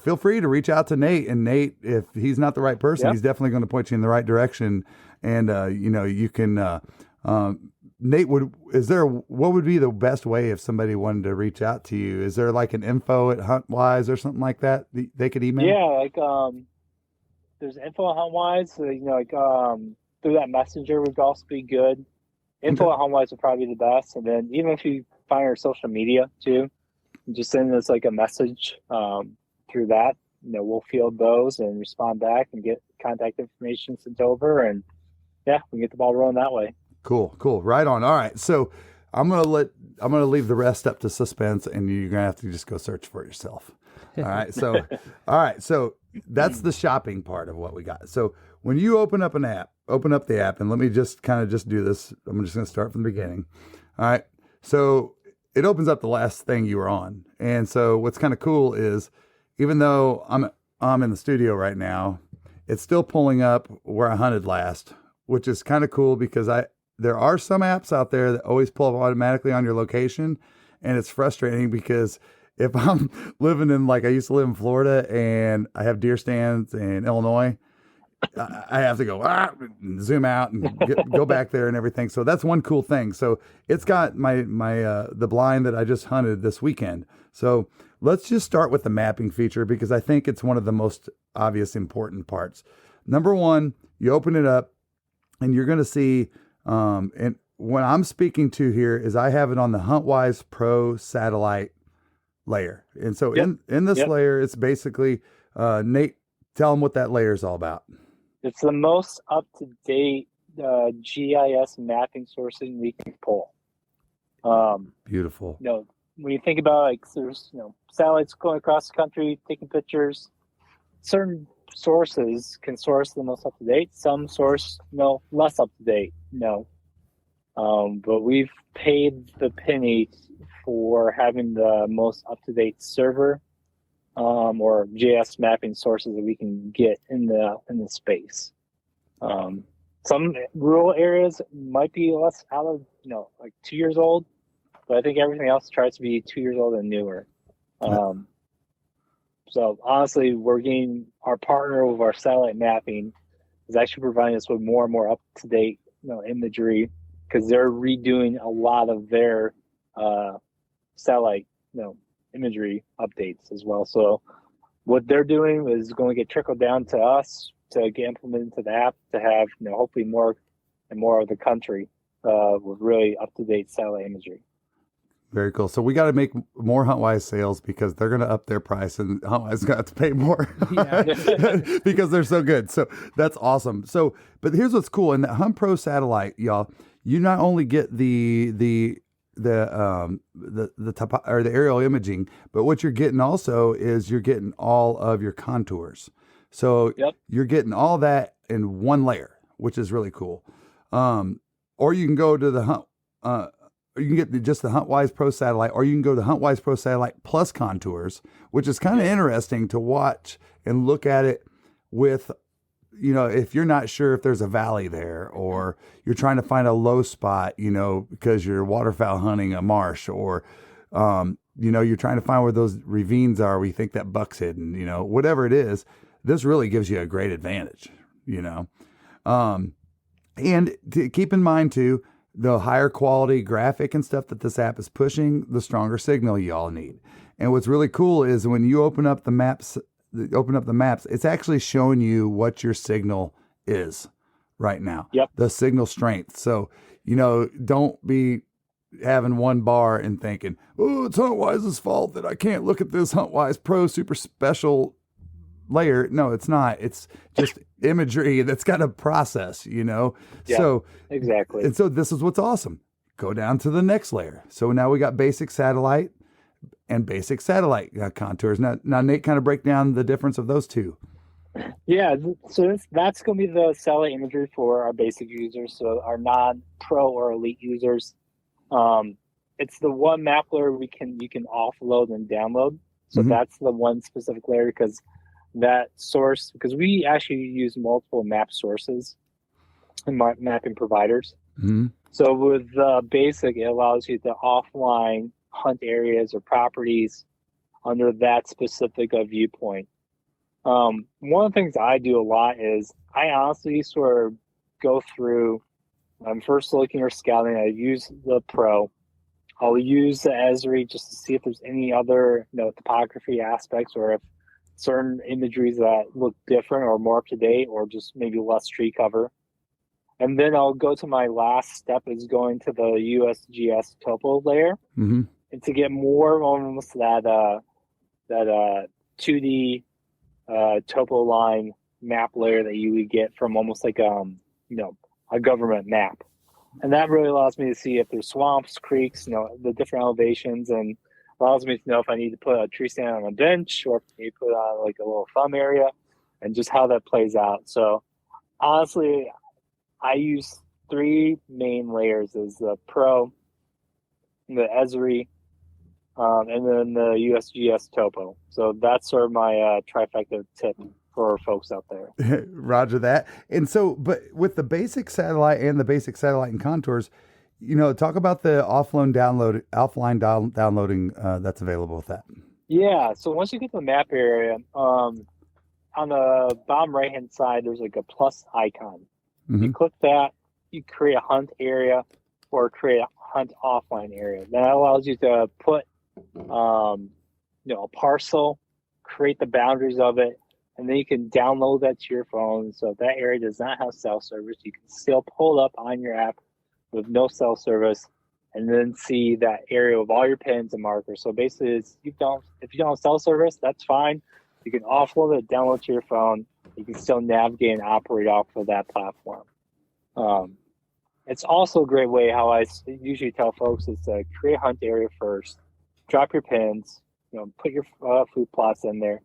feel free to reach out to Nate. And Nate, if he's not the right person, he's definitely going to point you in the right direction. And, you can, Nate, what would be the best way if somebody wanted to reach out to you? Is there like an info at HuntWise or something like that they could email? Yeah, like there's info at HuntWise. So, through that messenger would also be good. Info at HuntWise would probably be the best. And then even if you find our social media too, just send us like a message through that. We'll field those and respond back and get contact information sent over, and we can get the ball rolling that way. Cool. Right on. All right. So I'm gonna leave the rest up to suspense, and you're gonna have to just go search for it yourself. All right. So that's the shopping part of what we got. So when you open up the app, and let me just kind of just do this. I'm just going to start from the beginning. All right. So it opens up the last thing you were on. And so what's kind of cool is, even though I'm in the studio right now, it's still pulling up where I hunted last, which is kind of cool because there are some apps out there that always pull up automatically on your location. And it's frustrating because if I'm living in, like I used to live in Florida and I have deer stands in Illinois, I have to go and zoom out and go back there and everything. So that's one cool thing. So it's got my the blind that I just hunted this weekend. So let's just start with the mapping feature because I think it's one of the most obvious important parts. Number one, you open it up and you're going to see, and what I'm speaking to here is I have it on the HuntWise Pro satellite layer. And so in this layer, it's basically, Nate, tell them what that layer is all about. It's the most up-to-date GIS mapping sourcing we can pull. Beautiful. When you think about, like, there's satellites going across the country taking pictures, certain sources can source the most up-to-date. Some source less up-to-date. But we've paid the penny for having the most up-to-date server or GIS mapping sources that we can get in the space. Some rural areas might be less out of like 2 years old, but I think everything else tries to be 2 years old and newer. So honestly, our partner with our satellite mapping is actually providing us with more and more up-to-date imagery, because they're redoing a lot of their satellite imagery updates as well. So what they're doing is going to get trickled down to us to get implemented into the app to have hopefully more and more of the country with really up-to-date satellite imagery. Very cool. So we got to make more HuntWise sales because they're going to up their price and HuntWise got to pay more because they're so good. So that's awesome. So, but here's what's cool. In the Hunt Pro satellite, y'all, you not only get the aerial imaging, but what you're getting also is you're getting all of your contours. So you're getting all that in one layer, which is really cool. Or you can go to the or you can get just the HuntWise Pro satellite, or you can go to HuntWise Pro satellite plus contours, which is kind of interesting to watch and look at it with, if you're not sure if there's a valley there, or you're trying to find a low spot, because you're waterfowl hunting a marsh, or, you're trying to find where those ravines are where you think that buck's hidden, whatever it is, this really gives you a great advantage, and to keep in mind too, the higher quality graphic and stuff that this app is pushing, the stronger signal you all need. And what's really cool is when you open up the maps, it's actually showing you what your signal is right now. The signal strength. So, don't be having one bar and thinking, oh, it's HuntWise's fault that I can't look at this HuntWise Pro super special layer. No, it's not. It's just imagery that's got a process, So exactly. And so this is what's awesome. Go down to the next layer. So now we got basic satellite and basic satellite contours. Now Nate, kind of break down the difference of those two. Yeah, so that's going to be the satellite imagery for our basic users, so our non-pro or elite users. It's the one map layer you can offload and download. So that's the one specific layer, because we actually use multiple map sources and mapping providers. So with basic, it allows you to offline hunt areas or properties under that specific viewpoint. One of the things I do a lot is I honestly sort of go through, I'm first looking or scouting, I use the Pro. I'll use the Esri just to see if there's any other topography aspects, or if certain imageries that look different or more up to date, or just maybe less tree cover. And then I'll go to my last step, is going to the USGS topo layer, and to get more almost that 2D topo line map layer that you would get from almost like a government map. And that really allows me to see if there's swamps, creeks, the different elevations, and allows me to know if I need to put a tree stand on a bench, or if I need to put on like a little thumb area. and just how that plays out. So honestly, I use 3 main layers: is the Pro, the Esri, and then the USGS Topo. So that's sort of my trifecta tip for folks out there. Roger that. And so, but with the basic satellite and the basic satellite and contours, talk about the offline downloading that's available with that. Yeah. So once you get to the map area, on the bottom right hand side, there's like a plus icon. Mm-hmm. You click that, you create a hunt area or create a hunt offline area. That allows you to put, a parcel, create the boundaries of it, and then you can download that to your phone. So if that area does not have cell service, you can still pull it up on your app with no cell service, and then see that area with all your pins and markers. So basically, if you don't have cell service, that's fine. You can offload it, download to your phone. You can still navigate and operate off of that platform. It's also a great way, how I usually tell folks, is to create a hunt area first, drop your pins, put your food plots in there.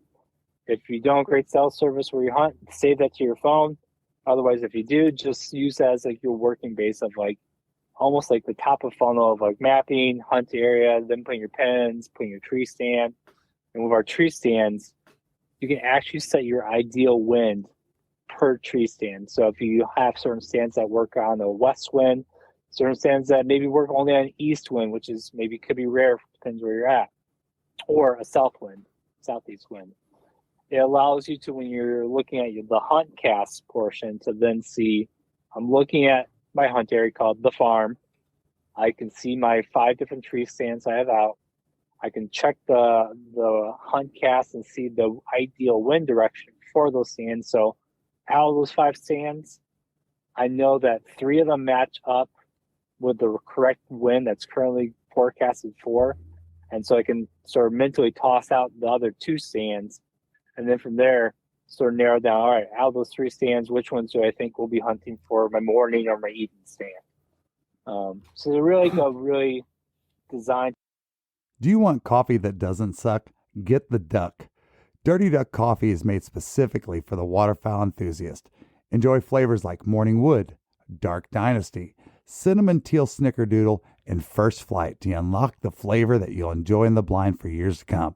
If you don't create cell service where you hunt, save that to your phone. Otherwise, if you do, just use that as like your working base of like almost like the top of funnel of like mapping, hunt area, then putting your pins, putting your tree stand. And with our tree stands, you can actually set your ideal wind per tree stand. So if you have certain stands that work on a west wind, certain stands that maybe work only on an east wind, which is maybe could be rare, depends where you're at, or a south wind, southeast wind. It allows you to, when you're looking at the hunt cast portion, to then see, I'm looking at my hunt area called the farm. I can see my 5 different tree stands I have out. I can check the hunt cast and see the ideal wind direction for those stands. So out of those 5 stands, I know that 3 of them match up with the correct wind that's currently forecasted for. And so I can sort of mentally toss out the other 2 stands. And then from there, sort of narrow down, all right, out of those 3 stands, which ones do I think will be hunting for my morning or my evening stand? So they're really designed. Do you want coffee that doesn't suck? Get the Duck. Dirty Duck coffee is made specifically for the waterfowl enthusiast. Enjoy flavors like Morning Wood, Dark Dynasty, Cinnamon Teal Snickerdoodle, and First Flight to unlock the flavor that you'll enjoy in the blind for years to come.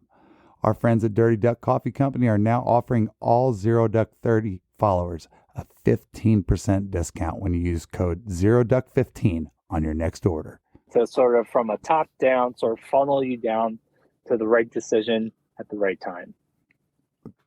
Our friends at Dirty Duck Coffee Company are now offering all Zero Duck 30 followers a 15% discount when you use code ZeroDuck15 on your next order. To sort of from a top down, sort of funnel you down to the right decision at the right time.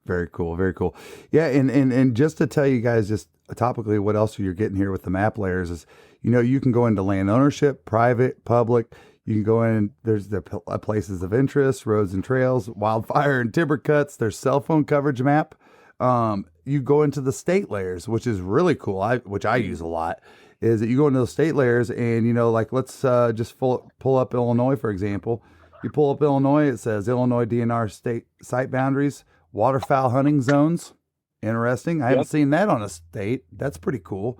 Very cool. Very cool. Yeah. And just to tell you guys, just topically, what else you're getting here with the map layers is, you can go into land ownership, private, public. You can go in, there's the places of interest, roads and trails, wildfire and timber cuts. There's cell phone coverage map. You go into the state layers, which is really cool. Which I use a lot, is that you go into the state layers and, like let's just pull up Illinois, for example. You pull up Illinois, it says Illinois DNR state site boundaries, waterfowl hunting zones. Interesting. I haven't seen that on a state. That's pretty cool.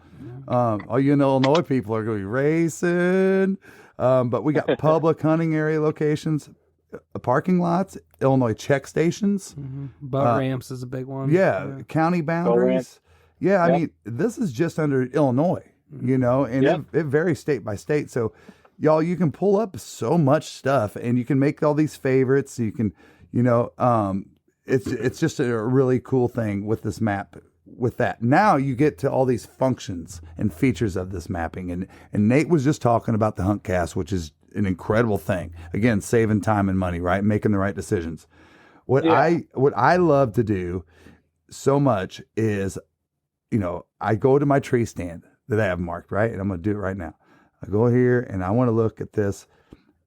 All you Illinois people are going to be racing. But we got public hunting area locations, parking lots, Illinois check stations. Mm-hmm. Boat ramps is a big one. Yeah. County boundaries. Yeah. I mean, this is just under Illinois, and it varies state by state. So y'all, you can pull up so much stuff and you can make all these favorites. You can, it's just a really cool thing with this map. With that, now you get to all these functions and features of this mapping, and Nate was just talking about the hunt cast, which is an incredible thing. Again, saving time and money, right? Making the right decisions. What I love to do so much is, I go to my tree stand that I have marked, right, and I'm going to do it right now. I go here and I want to look at this,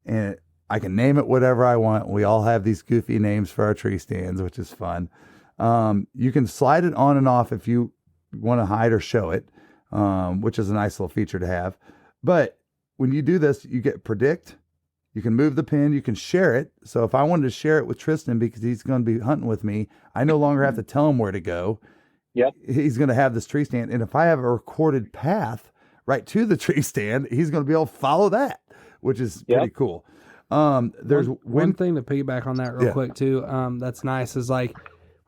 and I can name it whatever I want. We all have these goofy names for our tree stands, which is fun. You can slide it on and off if you want to hide or show it, which is a nice little feature to have. But when you do this, you get predict, you can move the pin, you can share it. So if I wanted to share it with Tristan because he's going to be hunting with me, I no longer have to tell him where to go. Yep. He's going to have this tree stand. And if I have a recorded path right to the tree stand, he's going to be able to follow that, which is pretty cool. There's one thing to piggyback on that real quick too. That's nice is like,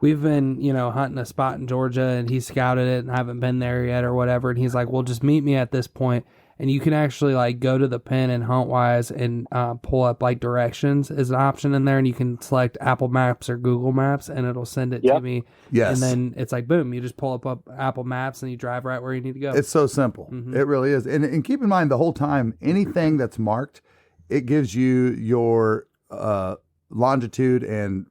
we've been, hunting a spot in Georgia, and he scouted it and I haven't been there yet or whatever. And he's like, well, just meet me at this point. And you can actually like go to the pen and HuntWise and pull up like directions as an option in there. And you can select Apple Maps or Google Maps and it'll send it to me. Yes. And then it's like, boom, you just pull up Apple Maps and you drive right where you need to go. It's so simple. It really is. And keep in mind the whole time, anything that's marked, it gives you your longitude and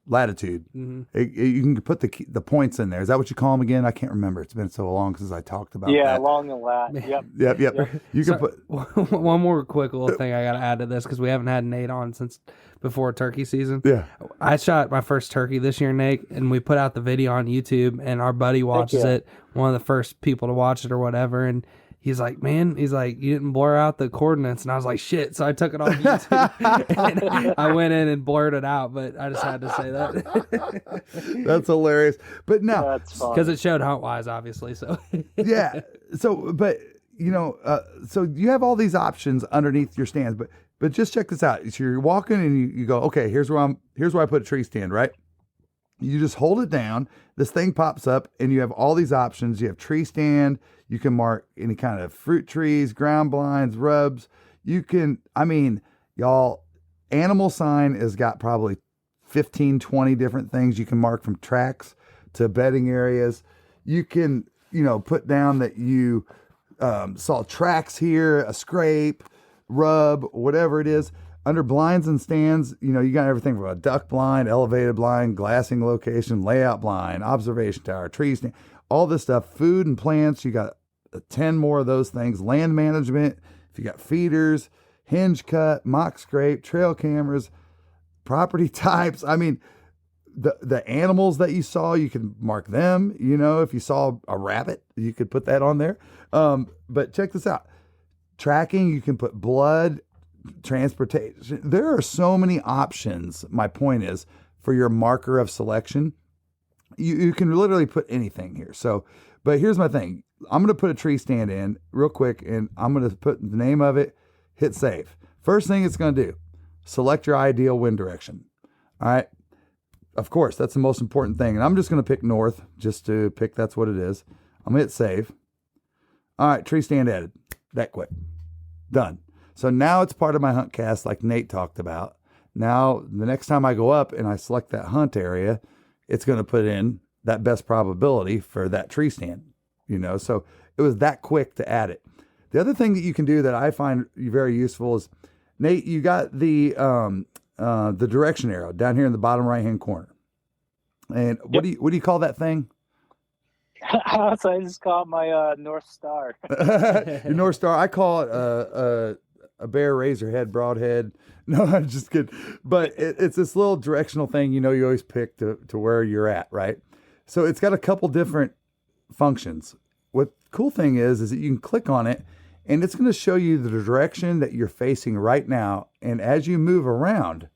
latitude. You can put the points in there. Is that what you call them again? I can't remember. It's been so long since I talked about that. Yeah, long and lat. Yep. You can put one more quick little thing I got to add to this because we haven't had Nate on since before turkey season. Yeah. I shot my first turkey this year, Nate, and we put out the video on YouTube, and our buddy watches it, one of the first people to watch it or whatever, and he's like, man, you didn't blur out the coordinates. And I was like, shit. So I took it off YouTube. And I went in and blurred it out, but I just had to say that. That's hilarious. But no, because it showed HuntWise, obviously. So yeah. So, but so you have all these options underneath your stands, but just check this out. So you're walking and you go, okay, here's where I put a tree stand, right? You just hold it down. This thing pops up and you have all these options. You have tree stand. You can mark any kind of fruit trees, ground blinds, rubs. You can, y'all, animal sign has got probably 15, 20 different things you can mark, from tracks to bedding areas. You can, put down that you saw tracks here, a scrape, rub, whatever it is. Under blinds and stands, you got everything from a duck blind, elevated blind, glassing location, layout blind, observation tower, tree stand, all this stuff. Food and plants, you got 10 more of those things. Land management, if you got feeders, hinge cut, mock scrape, trail cameras, property types. The animals that you saw, you can mark them. If you saw a rabbit, you could put that on there. But check this out. Tracking, you can put blood, transportation. There are so many options. My point is, for your marker of selection, you can literally put anything here. So, but here's my thing. I'm going to put a tree stand in real quick, and I'm going to put the name of it, hit save. First thing it's going to do, select your ideal wind direction. All right. Of course, that's the most important thing. And I'm just going to pick north, just to pick, that's what it is. I'm going to hit save. All right. Tree stand added. That quick. Done. So now it's part of my hunt cast, like Nate talked about. Now, the next time I go up and I select that hunt area, it's going to put in that best probability for that tree stand, so it was that quick to add it. The other thing that you can do that I find very useful is, Nate, you got the direction arrow down here in the bottom right-hand corner. And what do you call that thing? So I just call it my North Star. Your North Star. I call it a bear razor head, broadhead. No, I'm just kidding. But it's this little directional thing, you always pick to where you're at, right? So it's got a couple different functions. What cool thing is that you can click on it and it's going to show you the direction that you're facing right now. And as you move around,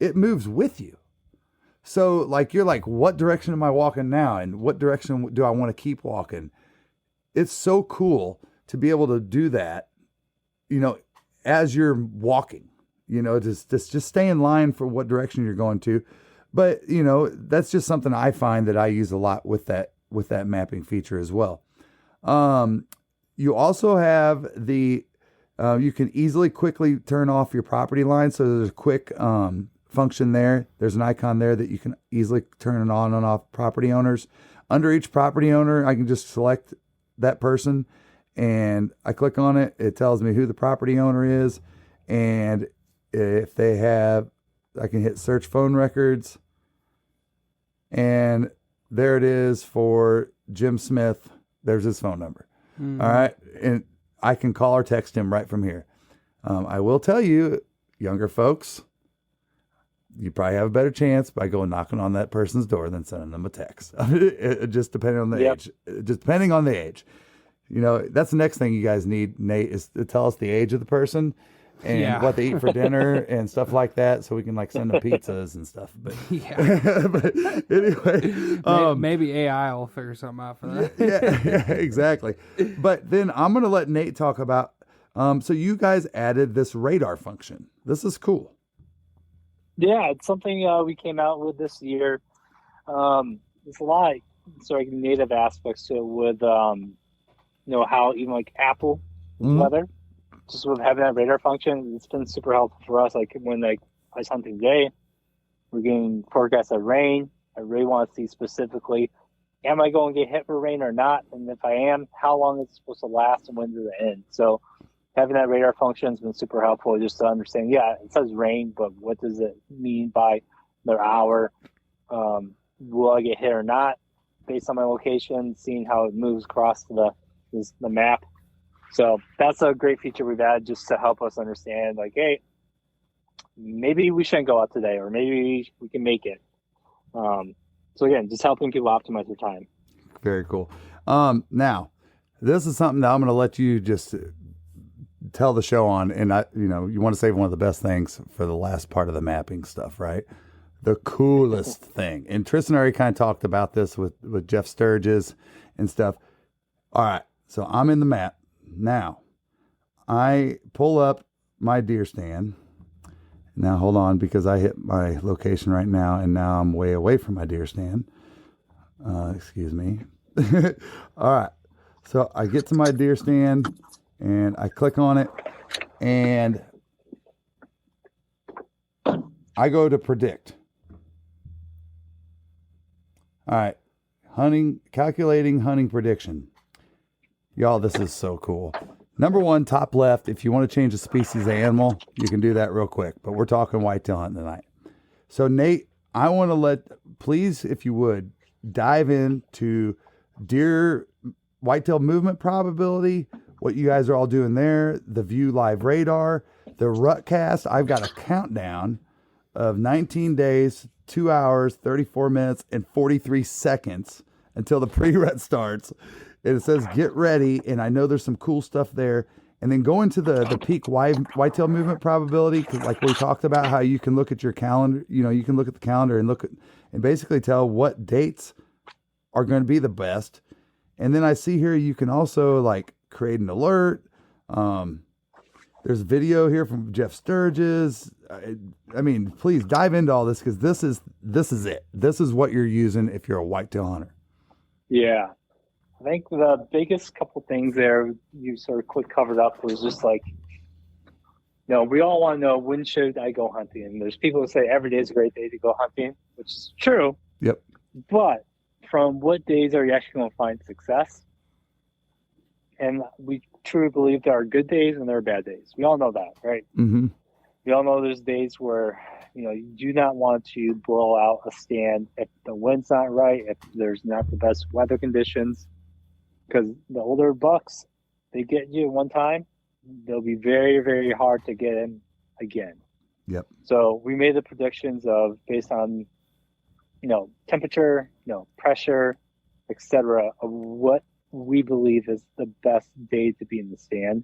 it moves with you. So like, you're like, what direction am I walking now? And what direction do I want to keep walking? It's so cool to be able to do that, as you're walking, just stay in line for what direction you're going to. But, that's just something I find that I use a lot with that mapping feature as well. You also have you can easily quickly turn off your property line. So there's a quick function there. There's an icon there that you can easily turn it on and off property owners. Under each property owner, I can just select that person and I click on it. It tells me who the property owner is. And if they have, I can hit search phone records. And there it is for Jim Smith. There's his phone number. All right. And I can call or text him right from here. I will tell you, younger folks, you probably have a better chance by going knocking on that person's door than sending them a text. Just depending on the age. Just depending on the age. That's the next thing you guys need, Nate, is to tell us the age of the person and what they eat for dinner and stuff like that, so we can send them pizzas and stuff. But but anyway, maybe AI will figure something out for that. yeah, exactly. But then I'm going to let Nate talk about. So you guys added this radar function. This is cool. Yeah, it's something we came out with this year. There's a lot of sort of native aspects to it with, how even like Apple weather, just with having that radar function, it's been super helpful for us. Like when like I was hunting today, we're getting forecasts of rain. I really want to see specifically, am I going to get hit for rain or not? And if I am, how long is it supposed to last and when does it end? So having that radar function has been super helpful just to understand, yeah, it says rain, but what does it mean by another hour? Will I get hit or not based on my location, seeing how it moves across the map. So that's a great feature we've added just to help us understand, like, hey, maybe we shouldn't go out today, or maybe we can make it. So again, just helping people optimize their time. Very cool. Now, this is something that I'm going to let you just tell the show on, and you want to save one of the best things for the last part of the mapping stuff, right? The coolest thing. And Tristan already kind of talked about this with Jeff Sturges and stuff. All right, so I'm in the map now. I pull up my deer stand. Now hold on, because I hit my location right now, and now I'm way away from my deer stand. Excuse me. All right, so I get to my deer stand, and I click on it, and I go to predict. All right, calculating hunting prediction. Y'all, this is so cool. Number one, top left, if you want to change the species of animal, you can do that real quick. But we're talking whitetail hunting tonight. So, Nate, I want to please, if you would, dive into deer whitetail movement probability, what you guys are all doing there, the View Live radar, the Rutcast. I've got a countdown of 19 days, 2 hours, 34 minutes, and 43 seconds until the pre-rut starts. And it says, get ready. And I know there's some cool stuff there. And then go into the peak whitetail movement probability. Cause like we talked about how you can look at your calendar, you can look at the calendar and basically tell what dates are going to be the best. And then I see here, you can also like create an alert. There's video here from Jeff Sturges. I mean, please dive into all this, because this is it. This is what you're using if you're a whitetail hunter. Yeah. I think the biggest couple things there you sort of quick covered up was just like, we all want to know, when should I go hunting? And there's people who say every day is a great day to go hunting, which is true. Yep. But from what days are you actually going to find success? And we truly believe there are good days and there are bad days. We all know that, right? Mm-hmm. We all know there's days where, you do not want to blow out a stand if the wind's not right, if there's not the best weather conditions. Because the older bucks, they get you one time, they'll be very, very hard to get in again. Yep. So we made the predictions of based on, temperature, pressure, etc., of what we believe is the best day to be in the stand.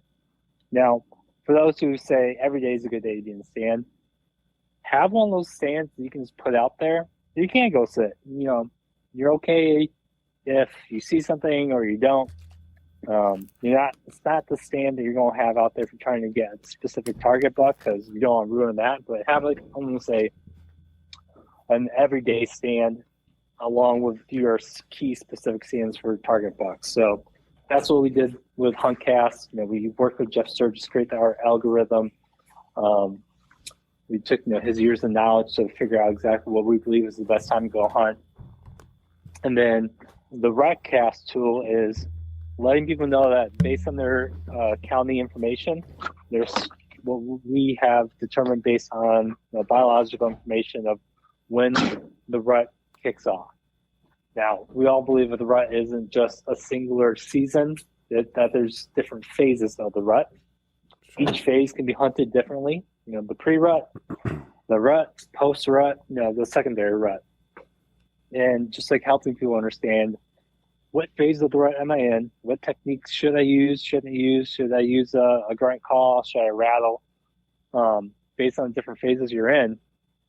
Now, for those who say every day is a good day to be in the stand, have one of those stands that you can just put out there. You can't go sit. You're okay if you see something or you don't. It's not the stand that you're going to have out there for trying to get a specific target buck, because you don't want to ruin that. But have I'm going to say an everyday stand along with your key specific stands for target bucks. So that's what we did with HuntCast. We worked with Jeff Sturges to create our algorithm. We took his years of knowledge to figure out exactly what we believe is the best time to go hunt. And then the Rutcast tool is letting people know that based on their county information, there's what we have determined based on biological information of when the rut kicks off. Now, we all believe that the rut isn't just a singular season, that there's different phases of the rut. Each phase can be hunted differently. The pre-rut, the rut, post-rut, the secondary rut. And just like helping people understand what phase of the rut am I in, what techniques should I use, shouldn't I use, should I use a grunt call, should I rattle, based on different phases you're in,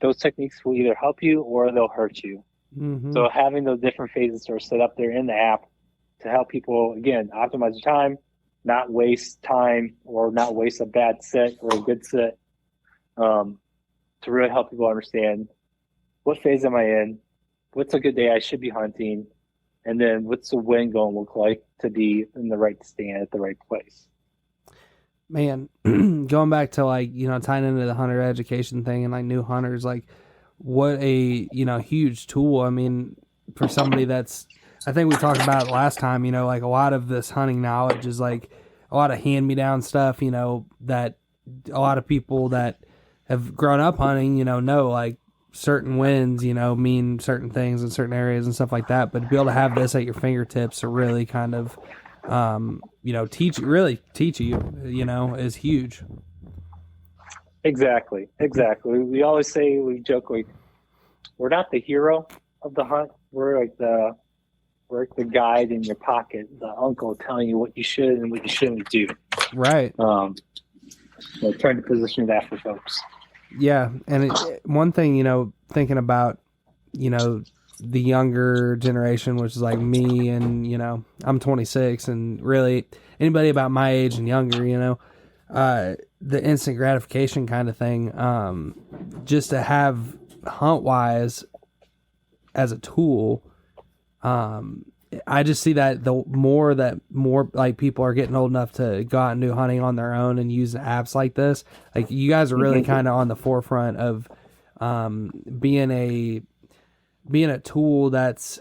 those techniques will either help you or they'll hurt you. Mm-hmm. So having those different phases are set up there in the app to help people, again, optimize your time, not waste time or not waste a bad sit or a good sit, to really help people understand what phase am I in, what's a good day I should be hunting, and then what's the wind going to look like to be in the right stand at the right place. Man, going back to like, tying into the hunter education thing and like new hunters, like what a, huge tool. I mean, for somebody that's, I think we talked about it last time, like a lot of this hunting knowledge is like a lot of hand-me-down stuff, that a lot of people that have grown up hunting, know like certain winds, mean certain things in certain areas and stuff like that. But to be able to have this at your fingertips to really kind of, teach you, is huge. Exactly. We always say, we joke, like, we're not the hero of the hunt. We're like the guide in your pocket, the uncle telling you what you should and what you shouldn't do. Right. Trying to position that for folks. Yeah, and one thing, thinking about, the younger generation, which is like me, and I'm 26, and really anybody about my age and younger, the instant gratification kind of thing, just to have HuntWise as a tool, I just see that the more like people are getting old enough to go out and do hunting on their own and use apps like this, like you guys are really kind of on the forefront of being a tool that's,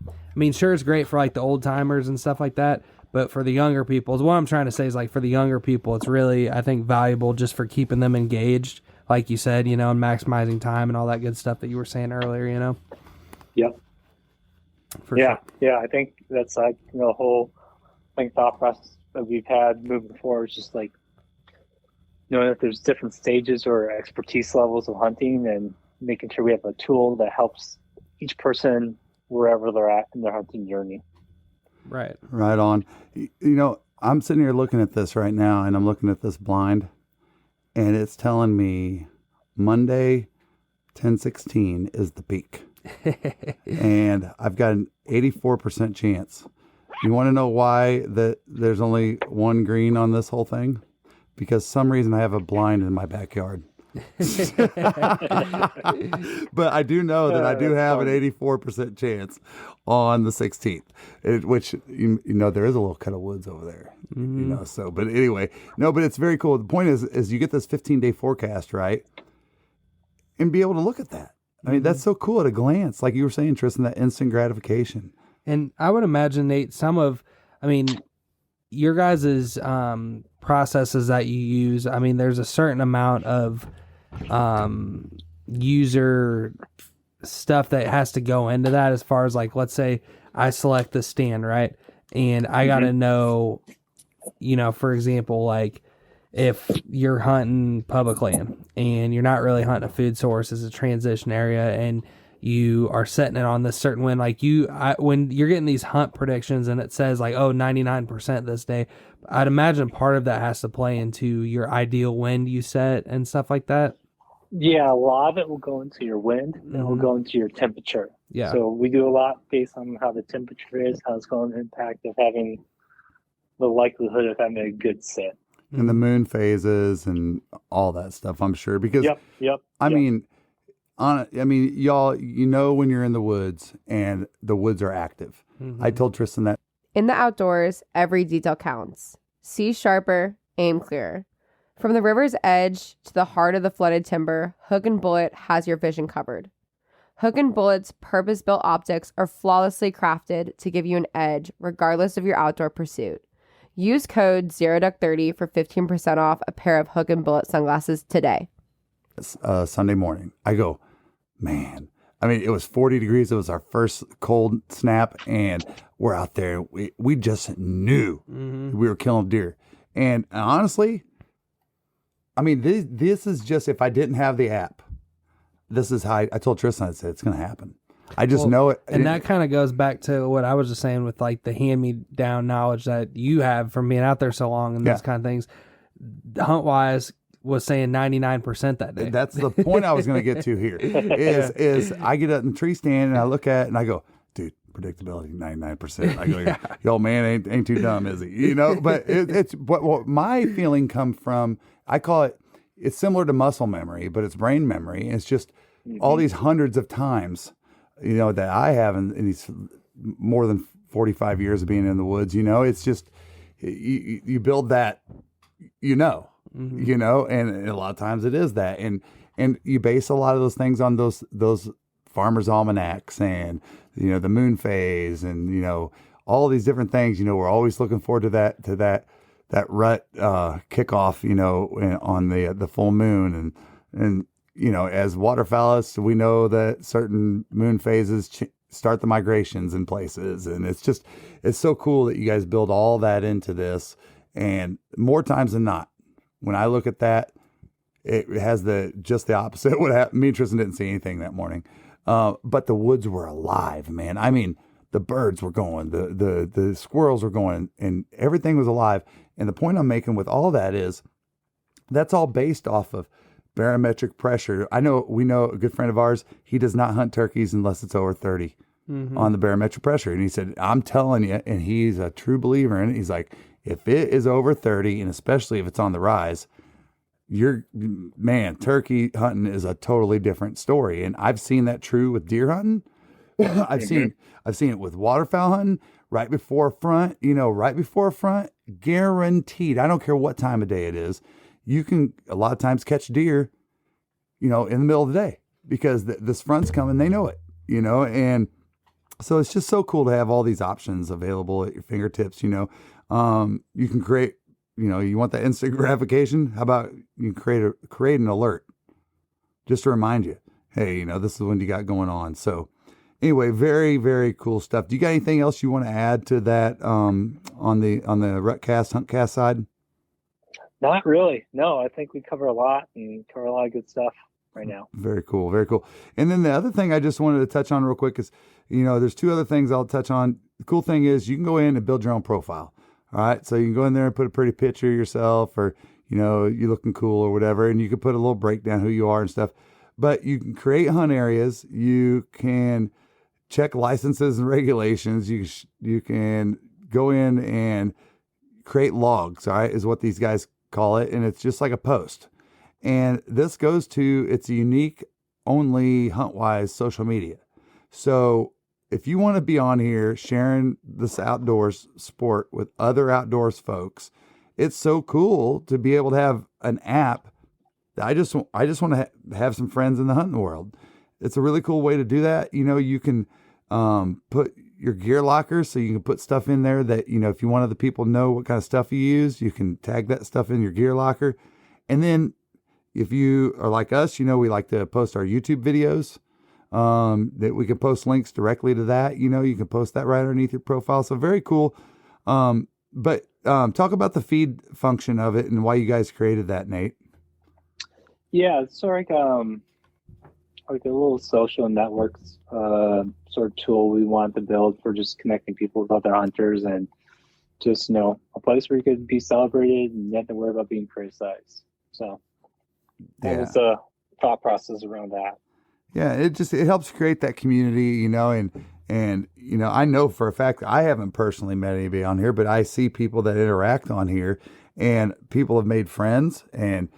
I mean, sure, it's great for like the old timers and stuff like that, but for the younger people, what I'm trying to say is like for the younger people, it's really, I think, valuable just for keeping them engaged, like you said, and maximizing time and all that good stuff that you were saying earlier, Yep. Sure. Yeah. I think that's like the whole thought process that we've had moving forward is just like knowing that there's different stages or expertise levels of hunting and making sure we have a tool that helps each person wherever they're at in their hunting journey. Right on. I'm sitting here looking at this right now, and I'm looking at this blind, and it's telling me Monday 10/16 is the peak. And I've got an 84% chance. You want to know why that there's only one green on this whole thing? Because some reason I have a blind in my backyard. But I do know that I do have an 84% chance on the 16th, which, there is a little cut of woods over there, so, but anyway, but it's very cool. The point is you get this 15-day forecast, right? And be able to look at that. I mean, that's so cool at a glance. Like you were saying, Tristan, that instant gratification. And I would imagine, Nate, your guys' processes that you use, there's a certain amount of user stuff that has to go into that, as far as like, let's say I select the stand, right? And I got to know, for example, like if you're hunting public land and you're not really hunting a food source as a transition area, and you are setting it on this certain wind, like when you're getting these hunt predictions and it says like, 99% this day, I'd imagine part of that has to play into your ideal wind you set and stuff like that. Yeah, a lot of it will go into your wind and it will go into your temperature. Yeah. So we do a lot based on how the temperature is, how it's going to impact of having the likelihood of having a good sit. And the moon phases and all that stuff, I'm sure. Because Yep. I mean, y'all, when you're in the woods and the woods are active. I told Tristan that. In the outdoors, every detail counts. See sharper, aim clearer. From the river's edge to the heart of the flooded timber, Hook and Bullet has your vision covered. Hook and Bullet's purpose-built optics are flawlessly crafted to give you an edge regardless of your outdoor pursuit. Use code ZeroDuck30 for 15% off a pair of Hook and Bullet sunglasses today. Sunday morning, I go, man. It was 40 degrees. It was our first cold snap, and we're out there. We just knew we were killing deer. And honestly, this is just, if I didn't have the app, this is how I told Tristan, I said, it's going to happen. I just know it. And that kind of goes back to what I was just saying with like the hand-me-down knowledge that you have from being out there so long and those kind of things. HuntWise was saying 99% that day. That's the point I was going to get to here. Is I get up in the tree stand and I look at it and I go, dude, predictability 99%. I go, yo, man, ain't too dumb, is he? But what my feeling come from. I call it's similar to muscle memory, but it's brain memory. It's just all these hundreds of times that I have in these more than 45 years of being in the woods. It's just you build that, and a lot of times it is that, and you base a lot of those things on those farmers' almanacs and the moon phase and all these different things. We're always looking forward to that rut kickoff, on the full moon, and as waterfowlists, we know that certain moon phases start the migrations in places, and it's so cool that you guys build all that into this. And more times than not, when I look at that, it has just the opposite. What happened? Me and Tristan didn't see anything that morning, but the woods were alive, man. I mean, the birds were going, the squirrels were going, and everything was alive. And the point I'm making with all that is that's all based off of barometric pressure. We know a good friend of ours, he does not hunt turkeys unless it's over 30 on the barometric pressure. And he said, I'm telling you, and he's a true believer in it. He's like, if it is over 30, and especially if it's on the rise, turkey hunting is a totally different story. And I've seen that true with deer hunting. I've seen it with waterfowl hunting right before a front, guaranteed. I don't care what time of day it is. You can a lot of times catch deer, in the middle of the day because this front's coming. They know it, and so it's just so cool to have all these options available at your fingertips. You can create, you want that instant gratification. How about you create an alert just to remind you, hey, this is what you got going on. So anyway, very, very cool stuff. Do you got anything else you want to add to that on the Rutcast, Huntcast side? Not really. No, I think we cover a lot of good stuff right now. Very cool. Very cool. And then the other thing I just wanted to touch on real quick is, there's two other things I'll touch on. The cool thing is you can go in and build your own profile. All right. So you can go in there and put a pretty picture of yourself, or, you're looking cool or whatever. And you can put a little breakdown who you are and stuff, but you can create hunt areas. You can check licenses and regulations. You can go in and create logs. All right. Is what these guys call it. And it's just like a post. And this goes to its unique only HuntWise social media. So if you want to be on here sharing this outdoors sport with other outdoors folks, it's so cool to be able to have an app that I just want to have some friends in the hunting world. It's a really cool way to do that. You can put your gear locker, so you can put stuff in there that, if you want other people to know what kind of stuff you use, you can tag that stuff in your gear locker. And then if you are like us, we like to post our YouTube videos, that we can post links directly to that. You can post that right underneath your profile. So very cool. But talk about the feed function of it and why you guys created that, Nate. Yeah, it's sort of like a little social networks sort of tool we wanted to build for just connecting people with other hunters, and just a place where you could be celebrated and you have to worry about being criticized. So that was the thought process around that. Yeah, it helps create that community, and I know for a fact I haven't personally met anybody on here, but I see people that interact on here, and people have made friends. And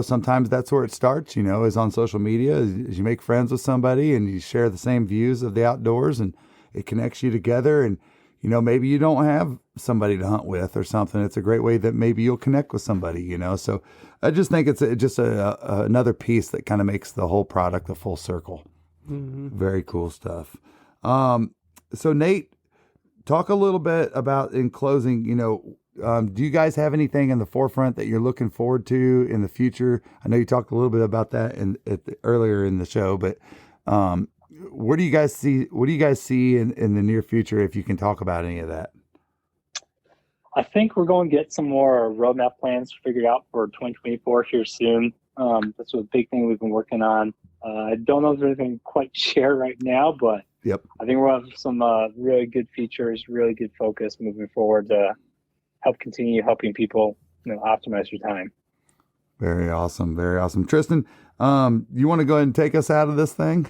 sometimes that's where it starts, is on social media, is you make friends with somebody and you share the same views of the outdoors, and it connects you together. And, maybe you don't have somebody to hunt with or something. It's a great way that maybe you'll connect with somebody, So I just think it's just another piece that kind of makes the whole product a full circle. Mm-hmm. Very cool stuff. So Nate, talk a little bit about, in closing, do you guys have anything in the forefront that you're looking forward to in the future? I know you talked a little bit about that earlier in the show, but what do you guys see? What do you guys see in the near future, if you can talk about any of that? I think we're going to get some more roadmap plans figured out for 2024 here soon. That's a big thing we've been working on. I don't know if there's anything quite share right now, but yep. I think we'll have some really good features, really good focus moving forward to help continue helping people optimize your time. Very awesome. Very awesome. Tristan, you want to go ahead and take us out of this thing?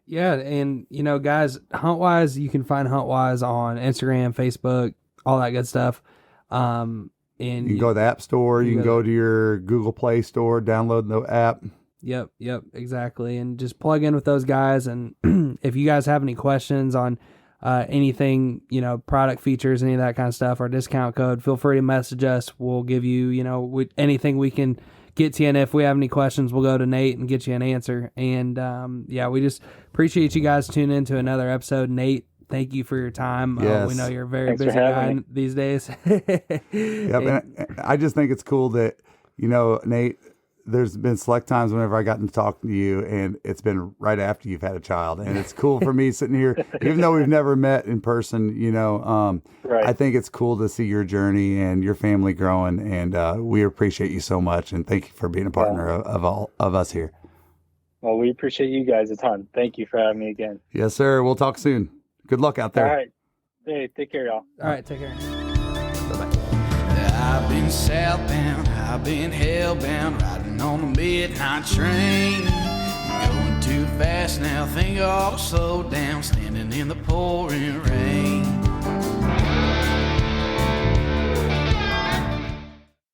Yeah. And, guys, HuntWise, you can find HuntWise on Instagram, Facebook, all that good stuff. And you can go to the App Store. You can go to your Google Play Store, download the app. Yep, exactly. And just plug in with those guys. And if you guys have any questions on anything, product features, any of that kind of stuff, our discount code, feel free to message us. We'll give you, anything we can get to you. And if we have any questions, we'll go to Nate and get you an answer. And we just appreciate you guys tuning in to another episode. Nate, thank you for your time. Yes. We know you're a very Thanks for busy having guy these days. Yep. And I just think it's cool that, Nate, there's been select times whenever I gotten to talk to you, and it's been right after you've had a child. And it's cool for me sitting here, even though we've never met in person, Right. I think it's cool to see your journey and your family growing. And we appreciate you so much. And thank you for being a partner of all of us here. Well, we appreciate you guys a ton. Thank you for having me again. Yes, sir. We'll talk soon. Good luck out there. All right. Hey, take care, y'all. All right, take care. I've been southbound, I've been hellbound, riding on the midnight train. Going too fast now, think I'll slow down, standing in the pouring rain.